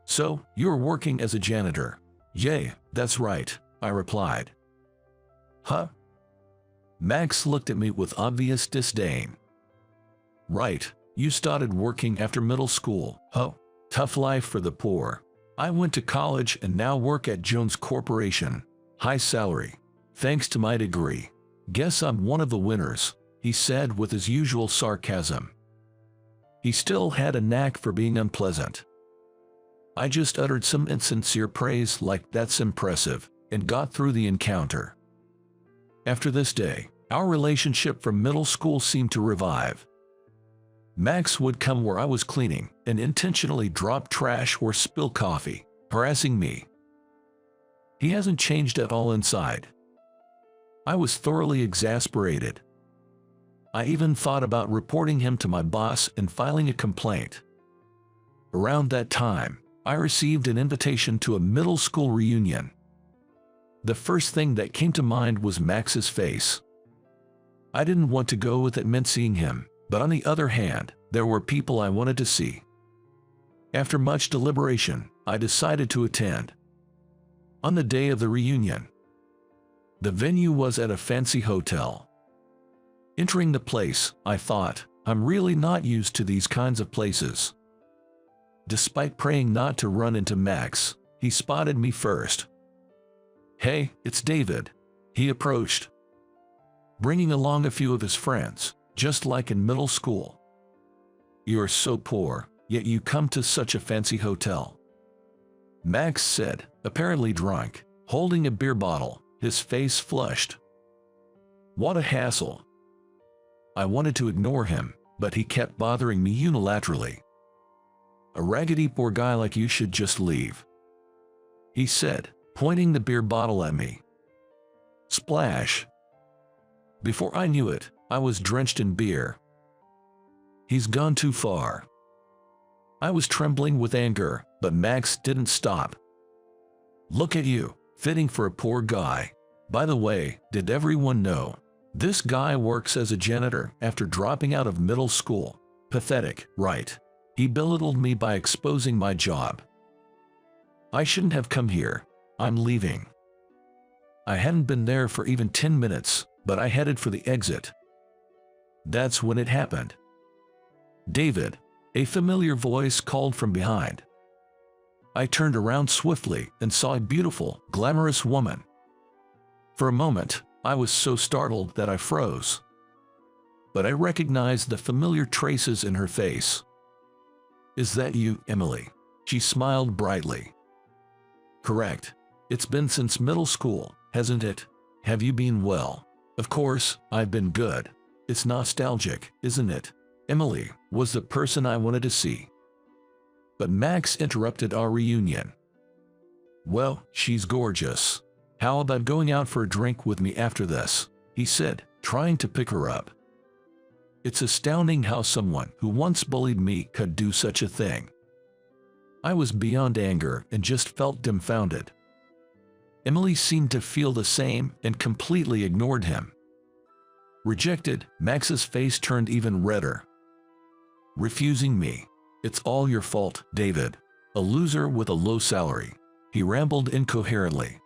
Speaker 1: "So, you're working as a janitor?" "Yay, that's right," I replied. "Huh?" Max looked at me with obvious disdain. "Right, you started working after middle school. Oh, tough life for the poor. I went to college and now work at Jones Corporation. High salary. Thanks to my degree. Guess I'm one of the winners," he said with his usual sarcasm. He still had a knack for being unpleasant. I just uttered some insincere praise like "that's impressive," and got through the encounter. After this day, our relationship from middle school seemed to revive. Max would come where I was cleaning and intentionally drop trash or spill coffee, harassing me. He hasn't changed at all inside. I was thoroughly exasperated. I even thought about reporting him to my boss and filing a complaint. Around that time, I received an invitation to a middle school reunion. The first thing that came to mind was Max's face. I didn't want to go if it meant seeing him, but on the other hand, there were people I wanted to see. After much deliberation, I decided to attend. On the day of the reunion, the venue was at a fancy hotel. Entering the place, I thought, I'm really not used to these kinds of places. Despite praying not to run into Max, he spotted me first. "Hey, it's David," he approached, bringing along a few of his friends, just like in middle school. "You're so poor, yet you come to such a fancy hotel," Max said, apparently drunk, holding a beer bottle, his face flushed. What a hassle. I wanted to ignore him, but he kept bothering me unilaterally. "A raggedy poor guy like you should just leave," he said, pointing the beer bottle at me. Splash! Before I knew it, I was drenched in beer. He's gone too far. I was trembling with anger, but Max didn't stop. "Look at you, fitting for a poor guy. By the way, did everyone know? This guy works as a janitor after dropping out of middle school. Pathetic, right?" He belittled me by exposing my job. "I shouldn't have come here. I'm leaving." I hadn't been there for even 10 minutes, but I headed for the exit. That's when it happened. "David," a familiar voice called from behind. I turned around swiftly and saw a beautiful, glamorous woman. For a moment, I was so startled that I froze. But I recognized the familiar traces in her face. "Is that you, Emily?" She smiled brightly. "Correct. It's been since middle school, hasn't it? Have you been well?" "Of course, I've been good. It's nostalgic, isn't it?" Emily was the person I wanted to see. But Max interrupted our reunion. "Well, she's gorgeous. How about going out for a drink with me after this?" he said, trying to pick her up. It's astounding how someone who once bullied me could do such a thing. I was beyond anger and just felt dumbfounded. Emily seemed to feel the same and completely ignored him. Rejected, Max's face turned even redder. "Refusing me. It's all your fault, David. A loser with a low salary," he rambled incoherently.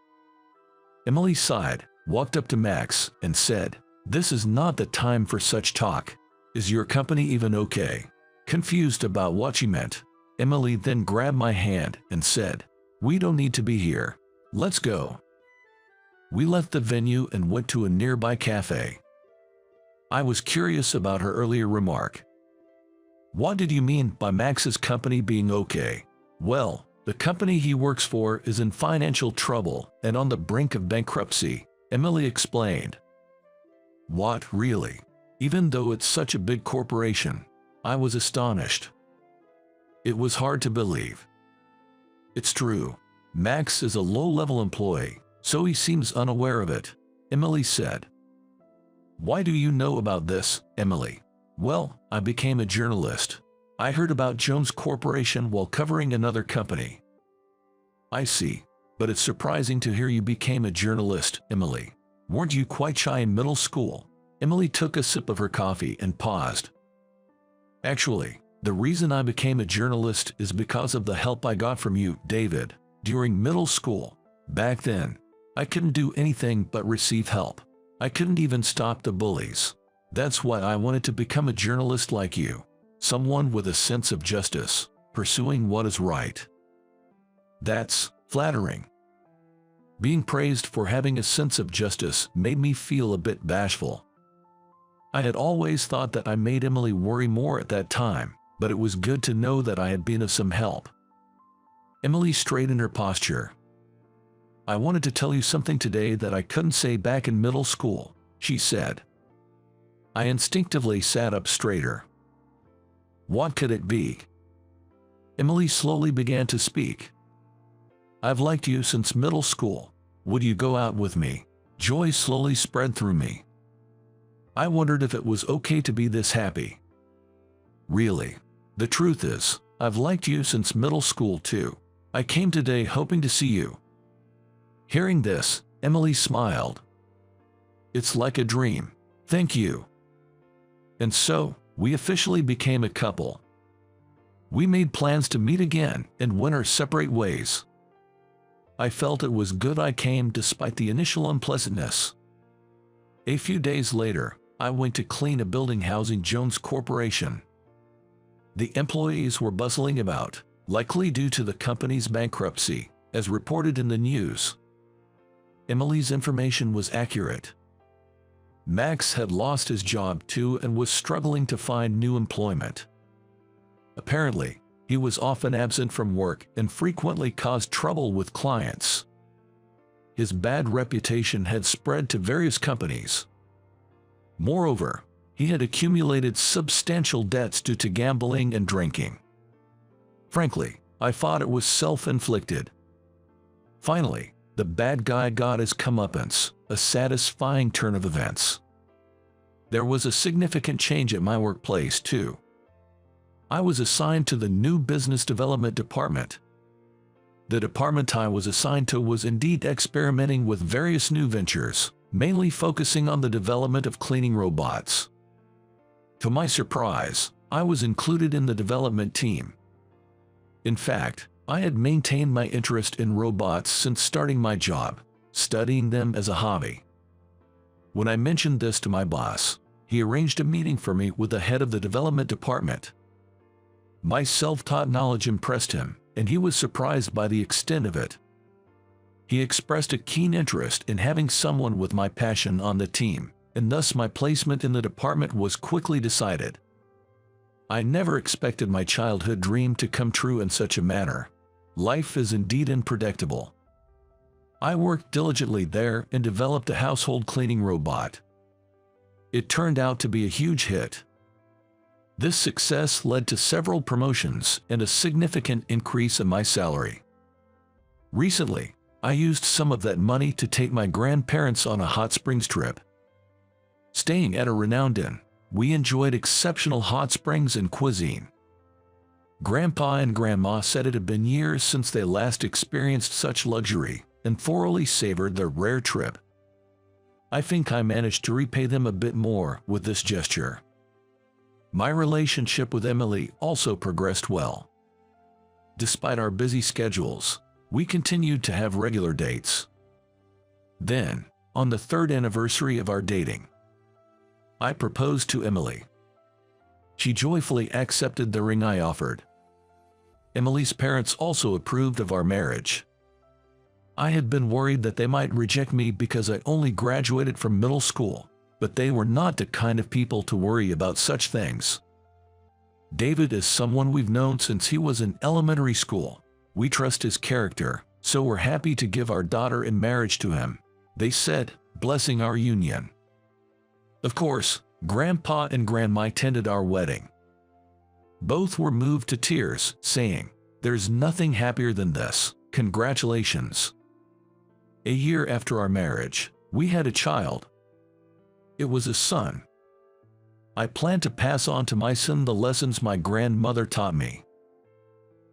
Speaker 1: Emily sighed, walked up to Max, and said, "This is not the time for such talk. Is your company even okay?" Confused about what she meant, Emily then grabbed my hand and said, "We don't need to be here. Let's go." We left the venue and went to a nearby cafe. I was curious about her earlier remark. "What did you mean by Max's company being okay?" "Well, the company he works for is in financial trouble and on the brink of bankruptcy," Emily explained. "What, really? Even though it's such a big corporation?" I was astonished. It was hard to believe. It's true. Max is a low-level employee, so he seems unaware of it, Emily said. Why do you know about this, Emily? Well, I became a journalist. I heard about Jones Corporation while covering another company. I see, but it's surprising to hear you became a journalist, Emily. Weren't you quite shy in middle school? Emily took a sip of her coffee and paused. Actually, the reason I became a journalist is because of the help I got from you, David, during middle school. Back then, I couldn't do anything but receive help. I couldn't even stop the bullies. That's why I wanted to become a journalist like you, someone with a sense of justice, pursuing what is right. That's flattering. Being praised for having a sense of justice made me feel a bit bashful. I had always thought that I made Emily worry more at that time, but it was good to know that I had been of some help. Emily straightened her posture. I wanted to tell you something today that I couldn't say back in middle school, she said. I instinctively sat up straighter. What could it be? Emily slowly began to speak. I've liked you since middle school. Would you go out with me? Joy slowly spread through me. I wondered if it was okay to be this happy. Really? The truth is, I've liked you since middle school too. I came today hoping to see you. Hearing this, Emily smiled. It's like a dream. Thank you. And so, we officially became a couple. We made plans to meet again and went our separate ways. I felt it was good I came despite the initial unpleasantness. A few days later, I went to clean a building housing Jones Corporation. The employees were bustling about, likely due to the company's bankruptcy, as reported in the news. Emily's information was accurate. Max had lost his job too and was struggling to find new employment. Apparently, he was often absent from work and frequently caused trouble with clients. His bad reputation had spread to various companies. Moreover, he had accumulated substantial debts due to gambling and drinking. Frankly, I thought it was self-inflicted. Finally, the bad guy got his comeuppance, a satisfying turn of events. There was a significant change at my workplace too. I was assigned to the new business development department. The department I was assigned to was indeed experimenting with various new ventures, mainly focusing on the development of cleaning robots. To my surprise, I was included in the development team. In fact, I had maintained my interest in robots since starting my job, studying them as a hobby. When I mentioned this to my boss, he arranged a meeting for me with the head of the development department. My self-taught knowledge impressed him, and he was surprised by the extent of it. He expressed a keen interest in having someone with my passion on the team, and thus my placement in the department was quickly decided. I never expected my childhood dream to come true in such a manner. Life is indeed unpredictable. I worked diligently there and developed a household cleaning robot. It turned out to be a huge hit. This success led to several promotions and a significant increase in my salary. Recently, I used some of that money to take my grandparents on a hot springs trip. Staying at a renowned inn, we enjoyed exceptional hot springs and cuisine. Grandpa and Grandma said it had been years since they last experienced such luxury and thoroughly savored their rare trip. I think I managed to repay them a bit more with this gesture. My relationship with Emily also progressed well. Despite our busy schedules, we continued to have regular dates. Then, on the third anniversary of our dating, I proposed to Emily. She joyfully accepted the ring I offered. Emily's parents also approved of our marriage. I had been worried that they might reject me because I only graduated from middle school, but they were not the kind of people to worry about such things. David is someone we've known since he was in elementary school. We trust his character, so we're happy to give our daughter in marriage to him, they said, blessing our union. Of course, Grandpa and Grandma attended our wedding. Both were moved to tears, saying, "There's nothing happier than this. Congratulations." A year after our marriage, we had a child. It was a son. I plan to pass on to my son the lessons my grandmother taught me.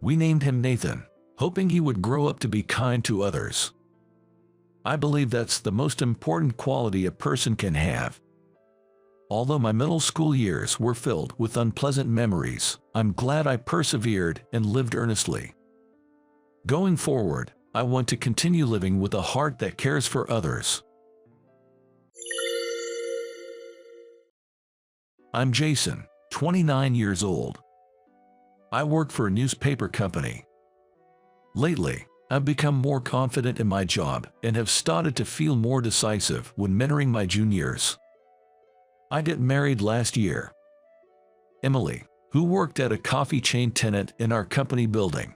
Speaker 1: We named him Nathan, hoping he would grow up to be kind to others. I believe that's the most important quality a person can have. Although my middle school years were filled with unpleasant memories, I'm glad I persevered and lived earnestly. Going forward, I want to continue living with a heart that cares for others. I'm Jason, 29 years old. I work for a newspaper company. Lately, I've become more confident in my job and have started to feel more decisive when mentoring my juniors. I got married last year. Emily, who worked at a coffee chain tenant in our company building.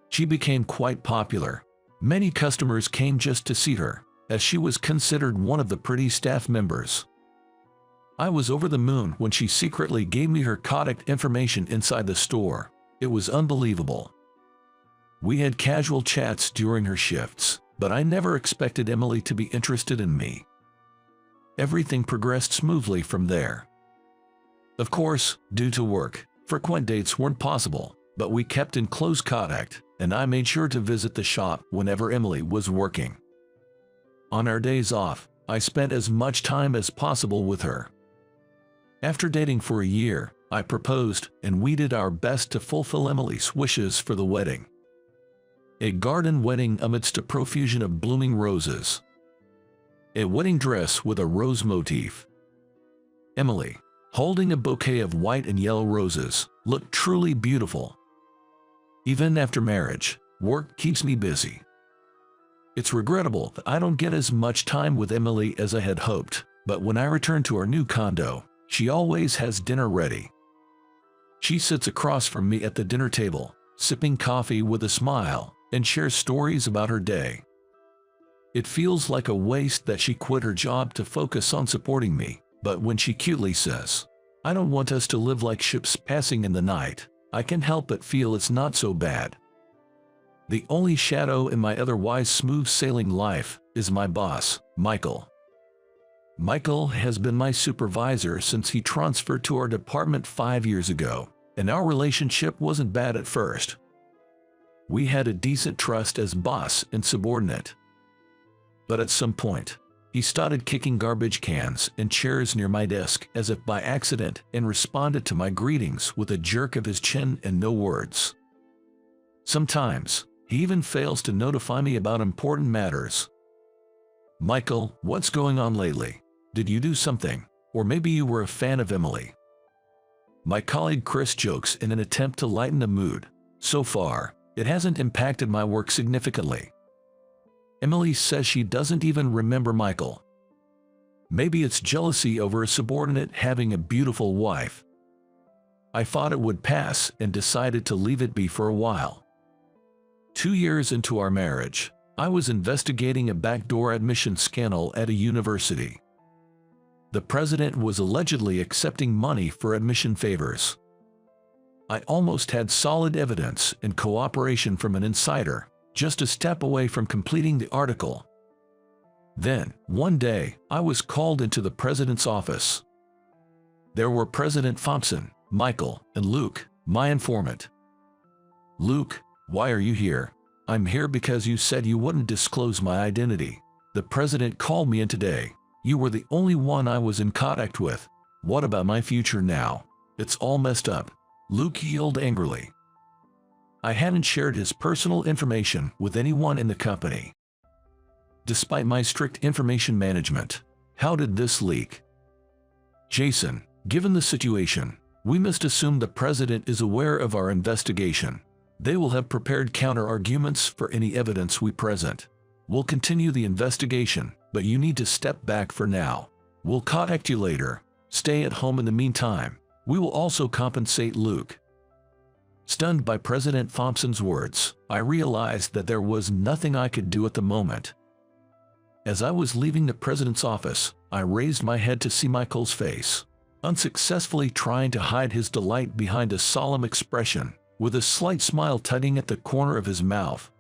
Speaker 1: She became quite popular. Many customers came just to see her, as she was considered one of the pretty staff members. I was over the moon when she secretly gave me her contact information inside the store. It was unbelievable. We had casual chats during her shifts, but I never expected Emily to be interested in me. Everything progressed smoothly from there. Of course, due to work, frequent dates weren't possible, but we kept in close contact, and I made sure to visit the shop whenever Emily was working. On our days off, I spent as much time as possible with her. After dating for a year, I proposed, and we did our best to fulfill Emily's wishes for the wedding. A garden wedding amidst a profusion of blooming roses. A wedding dress with a rose motif. Emily, holding a bouquet of white and yellow roses, looked truly beautiful. Even after marriage, work keeps me busy. It's regrettable that I don't get as much time with Emily as I had hoped, but when I return to our new condo, she always has dinner ready. She sits across from me at the dinner table, sipping coffee with a smile, and shares stories about her day. It feels like a waste that she quit her job to focus on supporting me, but when she cutely says, "I don't want us to live like ships passing in the night," I can help but feel it's not so bad. The only shadow in my otherwise smooth-sailing life is my boss, Michael. Michael has been my supervisor since he transferred to our department 5 years ago, and our relationship wasn't bad at first. We had a decent trust as boss and subordinate. But at some point, he started kicking garbage cans and chairs near my desk as if by accident and responded to my greetings with a jerk of his chin and no words. Sometimes, he even fails to notify me about important matters. "Michael, what's going on lately? Did you do something? Or maybe you were a fan of Emily?" My colleague Chris jokes in an attempt to lighten the mood. So far, it hasn't impacted my work significantly. Emily says she doesn't even remember Michael. Maybe it's jealousy over a subordinate having a beautiful wife. I thought it would pass and decided to leave it be for a while. 2 years into our marriage, I was investigating a backdoor admission scandal at a university. The president was allegedly accepting money for admission favors. I almost had solid evidence and cooperation from an insider, just a step away from completing the article. Then, one day, I was called into the president's office. There were President Thompson, Michael, and Luke, my informant. "Luke, why are you here?" "I'm here because you said you wouldn't disclose my identity. The president called me in today. You were the only one I was in contact with. What about my future now? It's all messed up," Luke yelled angrily. I hadn't shared his personal information with anyone in the company. Despite my strict information management, how did this leak? "Jason, given the situation, we must assume the president is aware of our investigation. They will have prepared counter-arguments for any evidence we present. We'll continue the investigation, but you need to step back for now. We'll contact you later. Stay at home in the meantime. We will also compensate Luke." Stunned by President Thompson's words, I realized that there was nothing I could do at the moment. As I was leaving the president's office, I raised my head to see Michael's face. unsuccessfully trying to hide his delight behind a solemn expression, with a slight smile tugging at the corner of his mouth.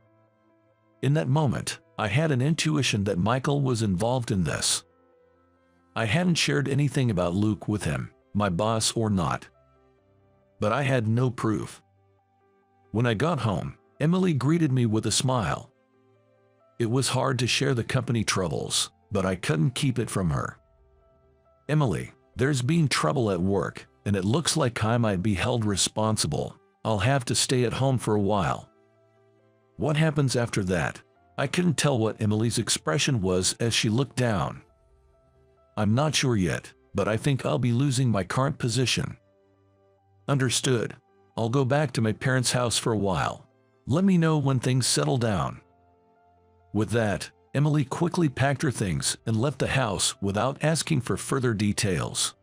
Speaker 1: In that moment, I had an intuition that Michael was involved in this. I hadn't shared anything about Luke with him, my boss or not. But I had no proof. When I got home, Emily greeted me with a smile. It was hard to share the company troubles, but I couldn't keep it from her. "Emily, there's been trouble at work, and it looks like I might be held responsible. I'll have to stay at home for a while." What happens after that? I couldn't tell what Emily's expression was as she looked down. "I'm not sure yet, but I think I'll be losing my current position." "Understood. I'll go back to my parents' house for a while. Let me know when things settle down." With that, Emily quickly packed her things and left the house without asking for further details.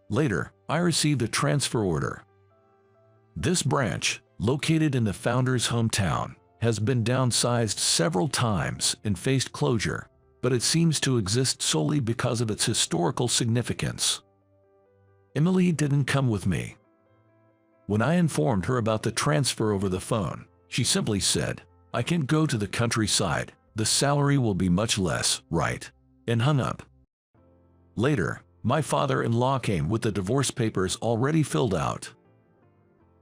Speaker 1: Later, I received a transfer order. This branch, located in the founder's hometown, has been downsized several times and faced closure, but it seems to exist solely because of its historical significance. Emily didn't come with me. When I informed her about the transfer over the phone, she simply said, "I can't go to the countryside, the salary will be much less, right?" and hung up. Later, my father-in-law came with the divorce papers already filled out.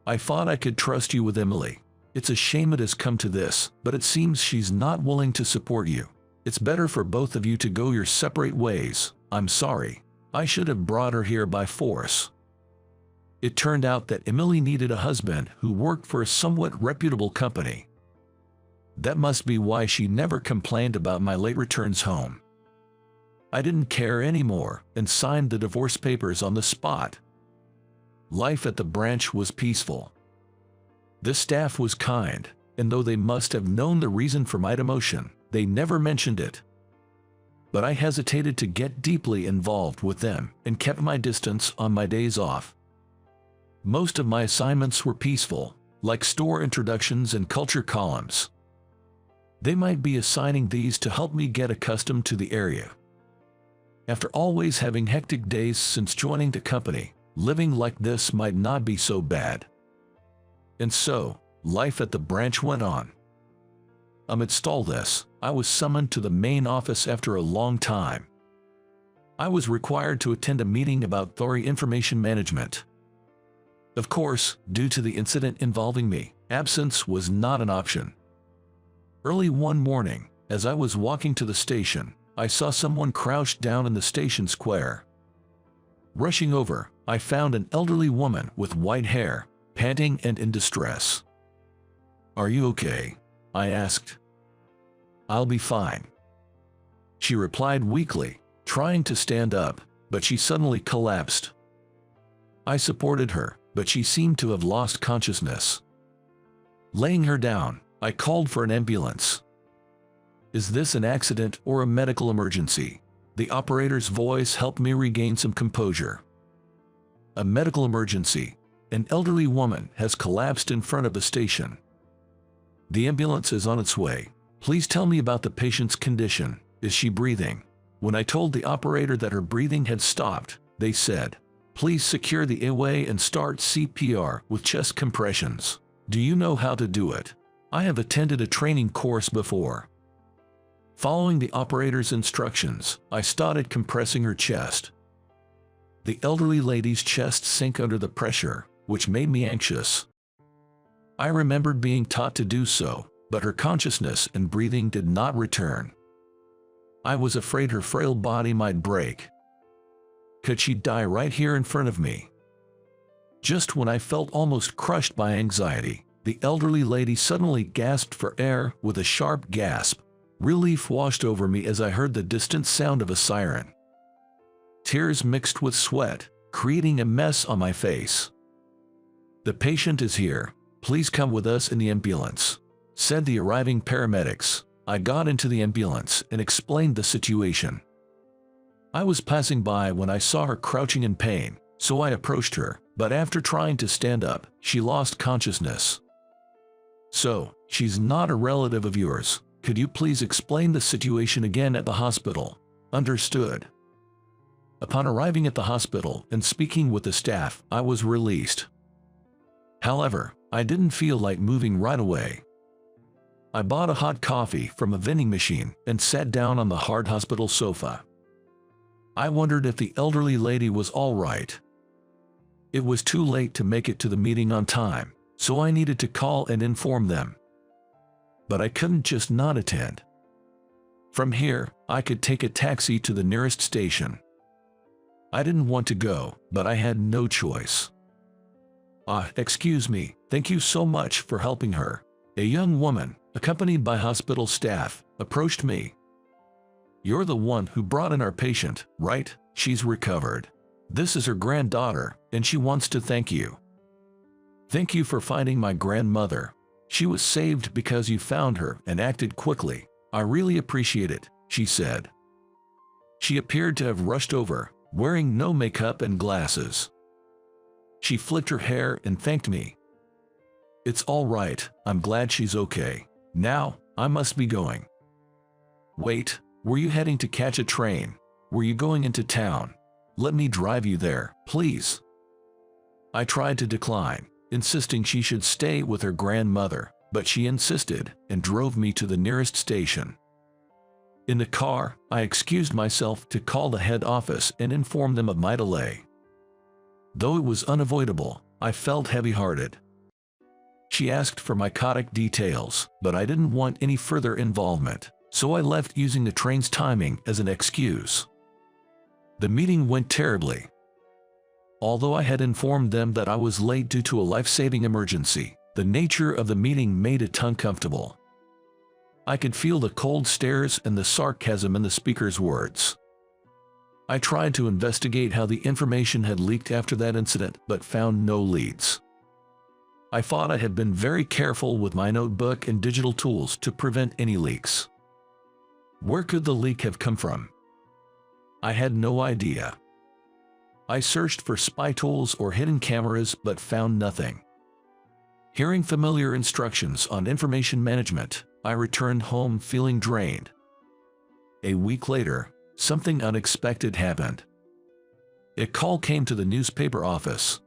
Speaker 1: "I thought I could trust you with Emily. It's a shame it has come to this, but it seems she's not willing to support you. It's better for both of you to go your separate ways. I'm sorry. I should have brought her here by force." It turned out that Emily needed a husband who worked for a somewhat reputable company. That must be why she never complained about my late returns home. I didn't care anymore and signed the divorce papers on the spot. Life at the branch was peaceful. The staff was kind, and though they must have known the reason for my demotion, they never mentioned it. But I hesitated to get deeply involved with them and kept my distance on my days off. Most of my assignments were peaceful, like store introductions and culture columns. They might be assigning these to help me get accustomed to the area. After always having hectic days since joining the company, living like this might not be so bad. And so, life at the branch went on. Amidst all this, I was summoned to the main office after a long time. I was required to attend a meeting about thorough information management. Of course, due to the incident involving me, absence was not an option. Early one morning, as I was walking to the station, I saw someone crouched down in the station square. Rushing over, I found an elderly woman with white hair, panting and in distress. "Are you okay?" I asked. "I'll be fine," she replied weakly, trying to stand up, but she suddenly collapsed. I supported her, but she seemed to have lost consciousness. Laying her down, I called for an ambulance. "Is this an accident or a medical emergency?" The operator's voice helped me regain some composure. "A medical emergency. An elderly woman has collapsed in front of the station. The ambulance is on its way. Please tell me about the patient's condition. Is she breathing?" When I told the operator that her breathing had stopped, they said, "Please secure the airway and start CPR with chest compressions." Do you know how to do it? I have attended a training course before. Following the operator's instructions, I started compressing her chest. The elderly lady's chest sank under the pressure, which made me anxious. I remembered being taught to do so, but her consciousness and breathing did not return. I was afraid her frail body might break. Could she die right here in front of me? Just when I felt almost crushed by anxiety, the elderly lady suddenly gasped for air with a sharp gasp. Relief washed over me as I heard the distant sound of a siren. Tears mixed with sweat, creating a mess on my face. "The patient is here. Please come with us in the ambulance," said the arriving paramedics. I got into the ambulance and explained the situation. I was passing by when I saw her crouching in pain, so I approached her, but after trying to stand up, she lost consciousness. "So, she's not a relative of yours. Could you please explain the situation again at the hospital?" "Understood." Upon arriving at the hospital and speaking with the staff, I was released. However, I didn't feel like moving right away. I bought a hot coffee from a vending machine and sat down on the hard hospital sofa. I wondered if the elderly lady was all right. It was too late to make it to the meeting on time, so I needed to call and inform them. But I couldn't just not attend. From here, I could take a taxi to the nearest station. I didn't want to go, but I had no choice. Excuse me, thank you so much for helping her. A young woman, accompanied by hospital staff, approached me. You're the one who brought in our patient, right? She's recovered. This is her granddaughter, and she wants to thank you. Thank you for finding my grandmother. She was saved because you found her and acted quickly. I really appreciate it, she said. She appeared to have rushed over, wearing no makeup and glasses. She flicked her hair and thanked me. It's all right, I'm glad she's okay. Now, I must be going. Wait, were you heading to catch a train? Were you going into town? Let me drive you there, please. I tried to decline, insisting she should stay with her grandmother, but she insisted and drove me to the nearest station. In the car, I excused myself to call the head office and inform them of my delay. Though it was unavoidable, I felt heavy-hearted. She asked for my contact details, but I didn't want any further involvement, so I left using the train's timing as an excuse. The meeting went terribly. Although I had informed them that I was late due to a life-saving emergency, the nature of the meeting made it uncomfortable. I could feel the cold stares and the sarcasm in the speaker's words. I tried to investigate how the information had leaked after that incident, but found no leads. I thought I had been very careful with my notebook and digital tools to prevent any leaks. Where could the leak have come from? I had no idea. I searched for spy tools or hidden cameras but found nothing. Hearing familiar instructions on information management, I returned home feeling drained. A week later, something unexpected happened. A call came to the newspaper office.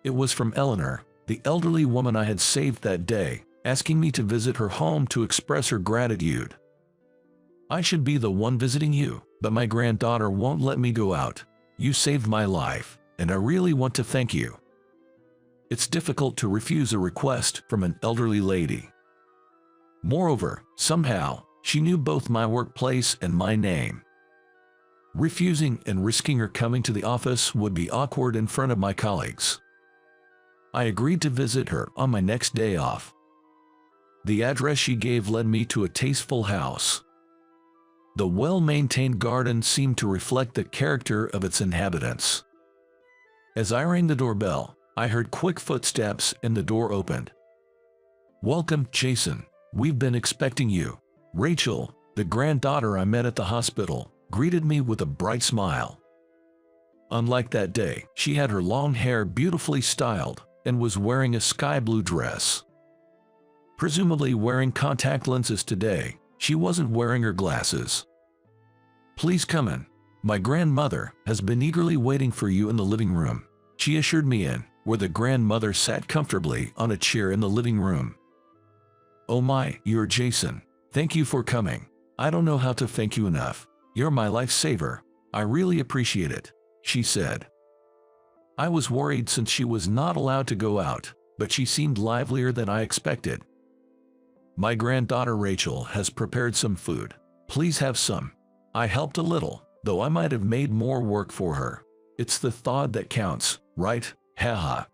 Speaker 1: It was from Eleanor, the elderly woman I had saved that day, asking me to visit her home to express her gratitude. I should be the one visiting you, but my granddaughter won't let me go out. You saved my life, and I really want to thank you. It's difficult to refuse a request from an elderly lady. Moreover, somehow, she knew both my workplace and my name. Refusing and risking her coming to the office would be awkward in front of my colleagues. I agreed to visit her on my next day off. The address she gave led me to a tasteful house. The well-maintained garden seemed to reflect the character of its inhabitants. As I rang the doorbell, I heard quick footsteps and the door opened. "Welcome, Jason. We've been expecting you." Rachel, the granddaughter I met at the hospital, greeted me with a bright smile. Unlike that day, she had her long hair beautifully styled and was wearing a sky blue dress. Presumably wearing contact lenses today, she wasn't wearing her glasses. "Please come in. My grandmother has been eagerly waiting for you in the living room," she assured me where the grandmother sat comfortably on a chair in the living room. "Oh my, you're Jason. Thank you for coming. I don't know how to thank you enough. You're my lifesaver. I really appreciate it," she said. I was worried since she was not allowed to go out, but she seemed livelier than I expected. "My granddaughter Rachel has prepared some food. Please have some." I helped a little, though I might have made more work for her. It's the thought that counts, right? Haha.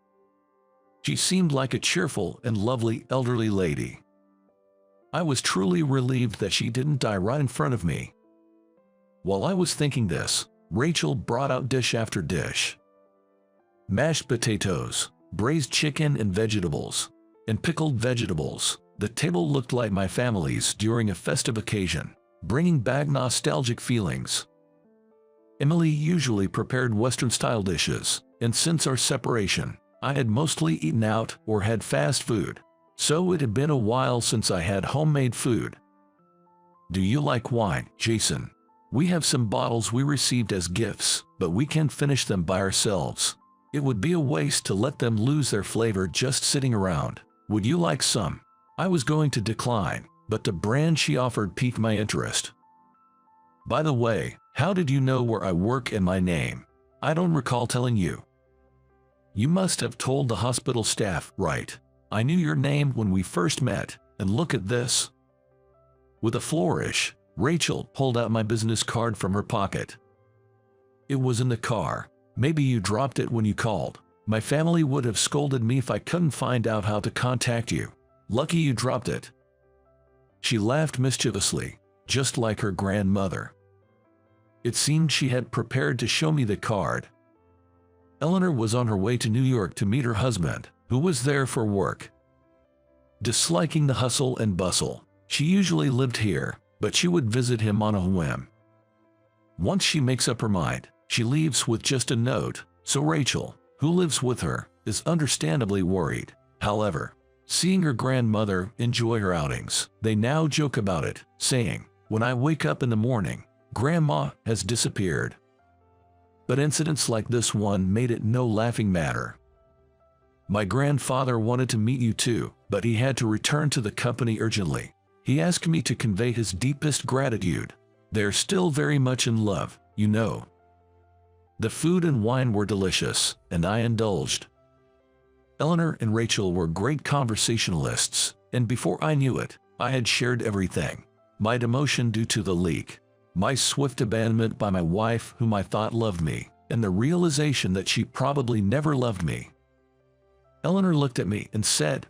Speaker 1: She seemed like a cheerful and lovely elderly lady. I was truly relieved that she didn't die right in front of me. While I was thinking this, Rachel brought out dish after dish. Mashed potatoes, braised chicken and vegetables, and pickled vegetables. The table looked like my family's during a festive occasion, bringing back nostalgic feelings. Emily usually prepared Western-style dishes, and since our separation, I had mostly eaten out or had fast food, so it had been a while since I had homemade food. "Do you like wine, Jason?" We have some bottles we received as gifts, but we can't finish them by ourselves. It would be a waste to let them lose their flavor just sitting around. Would you like some? I was going to decline, but the brand she offered piqued my interest. By the way, how did you know where I work and my name? I don't recall telling you. You must have told the hospital staff, right? I knew your name when we first met, and look at this. With a flourish, Rachel pulled out my business card from her pocket. It was in the car. Maybe you dropped it when you called. My family would have scolded me if I couldn't find out how to contact you. Lucky you dropped it. She laughed mischievously, just like her grandmother. It seemed she had prepared to show me the card. Eleanor was on her way to New York to meet her husband, who was there for work. Disliking the hustle and bustle, she usually lived here, but she would visit him on a whim. Once she makes up her mind, she leaves with just a note, so Rachel, who lives with her, is understandably worried. However, seeing her grandmother enjoy her outings, they now joke about it, saying, "When I wake up in the morning, Grandma has disappeared." But incidents like this one made it no laughing matter. My grandfather wanted to meet you too, but he had to return to the company urgently. He asked me to convey his deepest gratitude. They're still very much in love, you know. The food and wine were delicious, and I indulged. Eleanor and Rachel were great conversationalists, and before I knew it, I had shared everything. My demotion due to the leak, my swift abandonment by my wife whom I thought loved me, and the realization that she probably never loved me. Eleanor looked at me and said,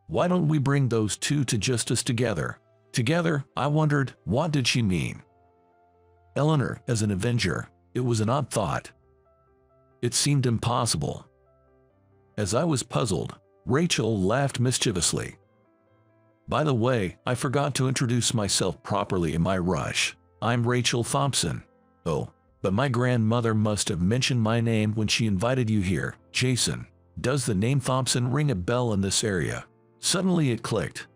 Speaker 1: "Why don't we bring those two to justice together?" Together, I wondered, what did she mean? Eleanor as an avenger, it was an odd thought. It seemed impossible. As I was puzzled, Rachel laughed mischievously. By the way, I forgot to introduce myself properly in my rush. I'm Rachel Thompson. Oh, but my grandmother must have mentioned my name when she invited you here, Jason. Does the name Thompson ring a bell in this area? Suddenly it clicked.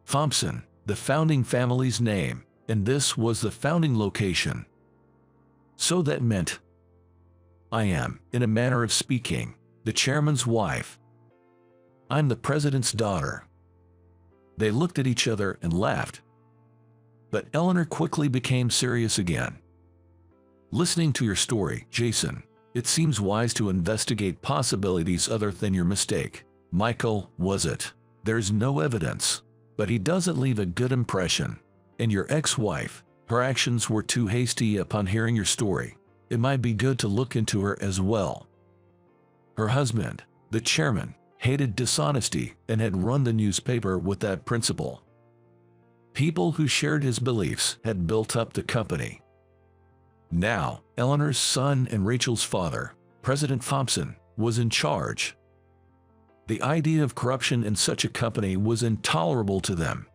Speaker 1: Thompson, the founding family's name, and this was the founding location. So that meant I am, in a manner of speaking, the chairman's wife. I'm the president's daughter. They looked at each other and laughed. But Eleanor quickly became serious again. Listening to your story, Jason, it seems wise to investigate possibilities other than your mistake. Michael, was it? There's no evidence, but he doesn't leave a good impression. And your ex-wife, her actions were too hasty upon hearing your story. It might be good to look into her as well. Her husband, the chairman, hated dishonesty and had run the newspaper with that principle. People who shared his beliefs had built up the company. Now, Eleanor's son and Rachel's father, President Thompson, was in charge. The idea of corruption in such a company was intolerable to them.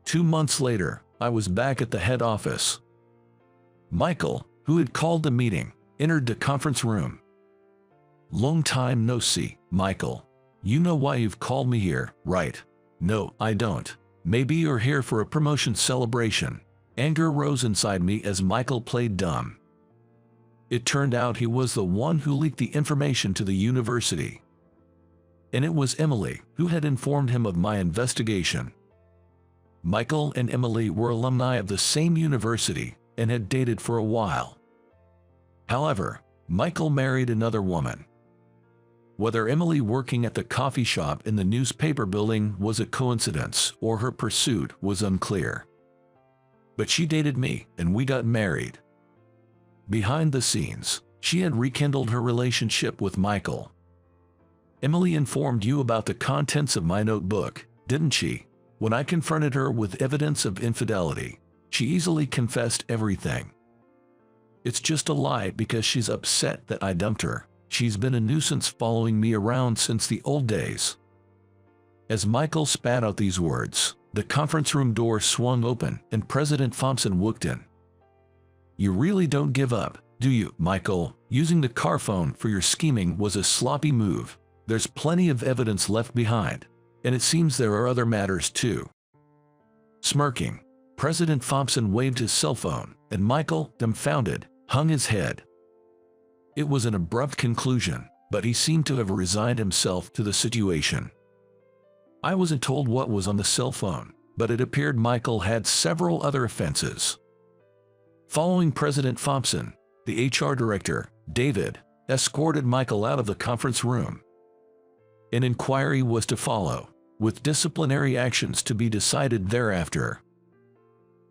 Speaker 1: 2 months later, I was back at the head office. Michael, who had called the meeting, entered the conference room. "Long time no see, Michael. You know why you've called me here, right?" "No, I don't. Maybe you're here for a promotion celebration." Anger rose inside me as Michael played dumb. It turned out he was the one who leaked the information to the university. And it was Emily who had informed him of my investigation. Michael and Emily were alumni of the same university and had dated for a while. However, Michael married another woman. Whether Emily working at the coffee shop in the newspaper building was a coincidence or her pursuit was unclear. But she dated me and we got married. Behind the scenes, she had rekindled her relationship with Michael. Emily informed you about the contents of my notebook, didn't she? When I confronted her with evidence of infidelity, she easily confessed everything. It's just a lie because she's upset that I dumped her. She's been a nuisance following me around since the old days. As Michael spat out these words, the conference room door swung open and President Thompson walked in. "You really don't give up, do you, Michael? Using the car phone for your scheming was a sloppy move. There's plenty of evidence left behind, and it seems there are other matters too." Smirking, President Thompson waved his cell phone, and Michael, dumbfounded, hung his head. It was an abrupt conclusion, but he seemed to have resigned himself to the situation. I wasn't told what was on the cell phone, but it appeared Michael had several other offenses. Following President Thompson, the HR director, David, escorted Michael out of the conference room. An inquiry was to follow, with disciplinary actions to be decided thereafter.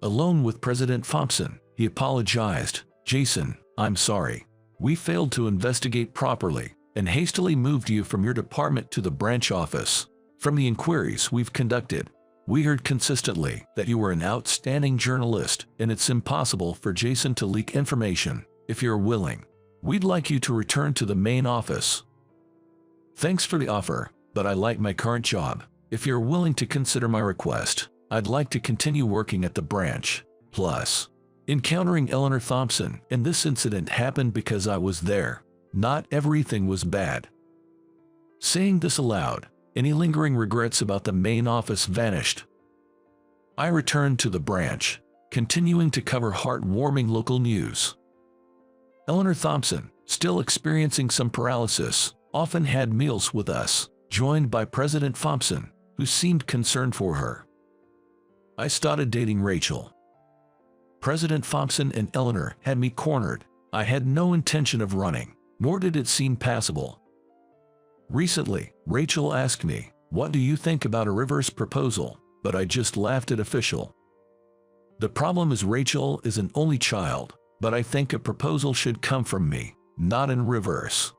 Speaker 1: Alone with President Thompson, he apologized. "Jason, I'm sorry. We failed to investigate properly and hastily moved you from your department to the branch office. From the inquiries we've conducted, we heard consistently that you were an outstanding journalist, and it's impossible for Jason to leak information. If you're willing, we'd like you to return to the main office. Thanks for the offer, but I like my current job. If you're willing to consider my request, I'd like to continue working at the branch. Plus, encountering Eleanor Thompson and this incident happened because I was there. Not everything was bad." Saying this aloud, any lingering regrets about the main office vanished. I returned to the branch, continuing to cover heartwarming local news. Eleanor Thompson, still experiencing some paralysis, often had meals with us, joined by President Thompson, who seemed concerned for her. I started dating Rachel. President Thompson and Eleanor had me cornered. I had no intention of running, nor did it seem passable. Recently, Rachel asked me, "What do you think about a reverse proposal?" But I just laughed at official. The problem is Rachel is an only child, but I think a proposal should come from me, not in reverse.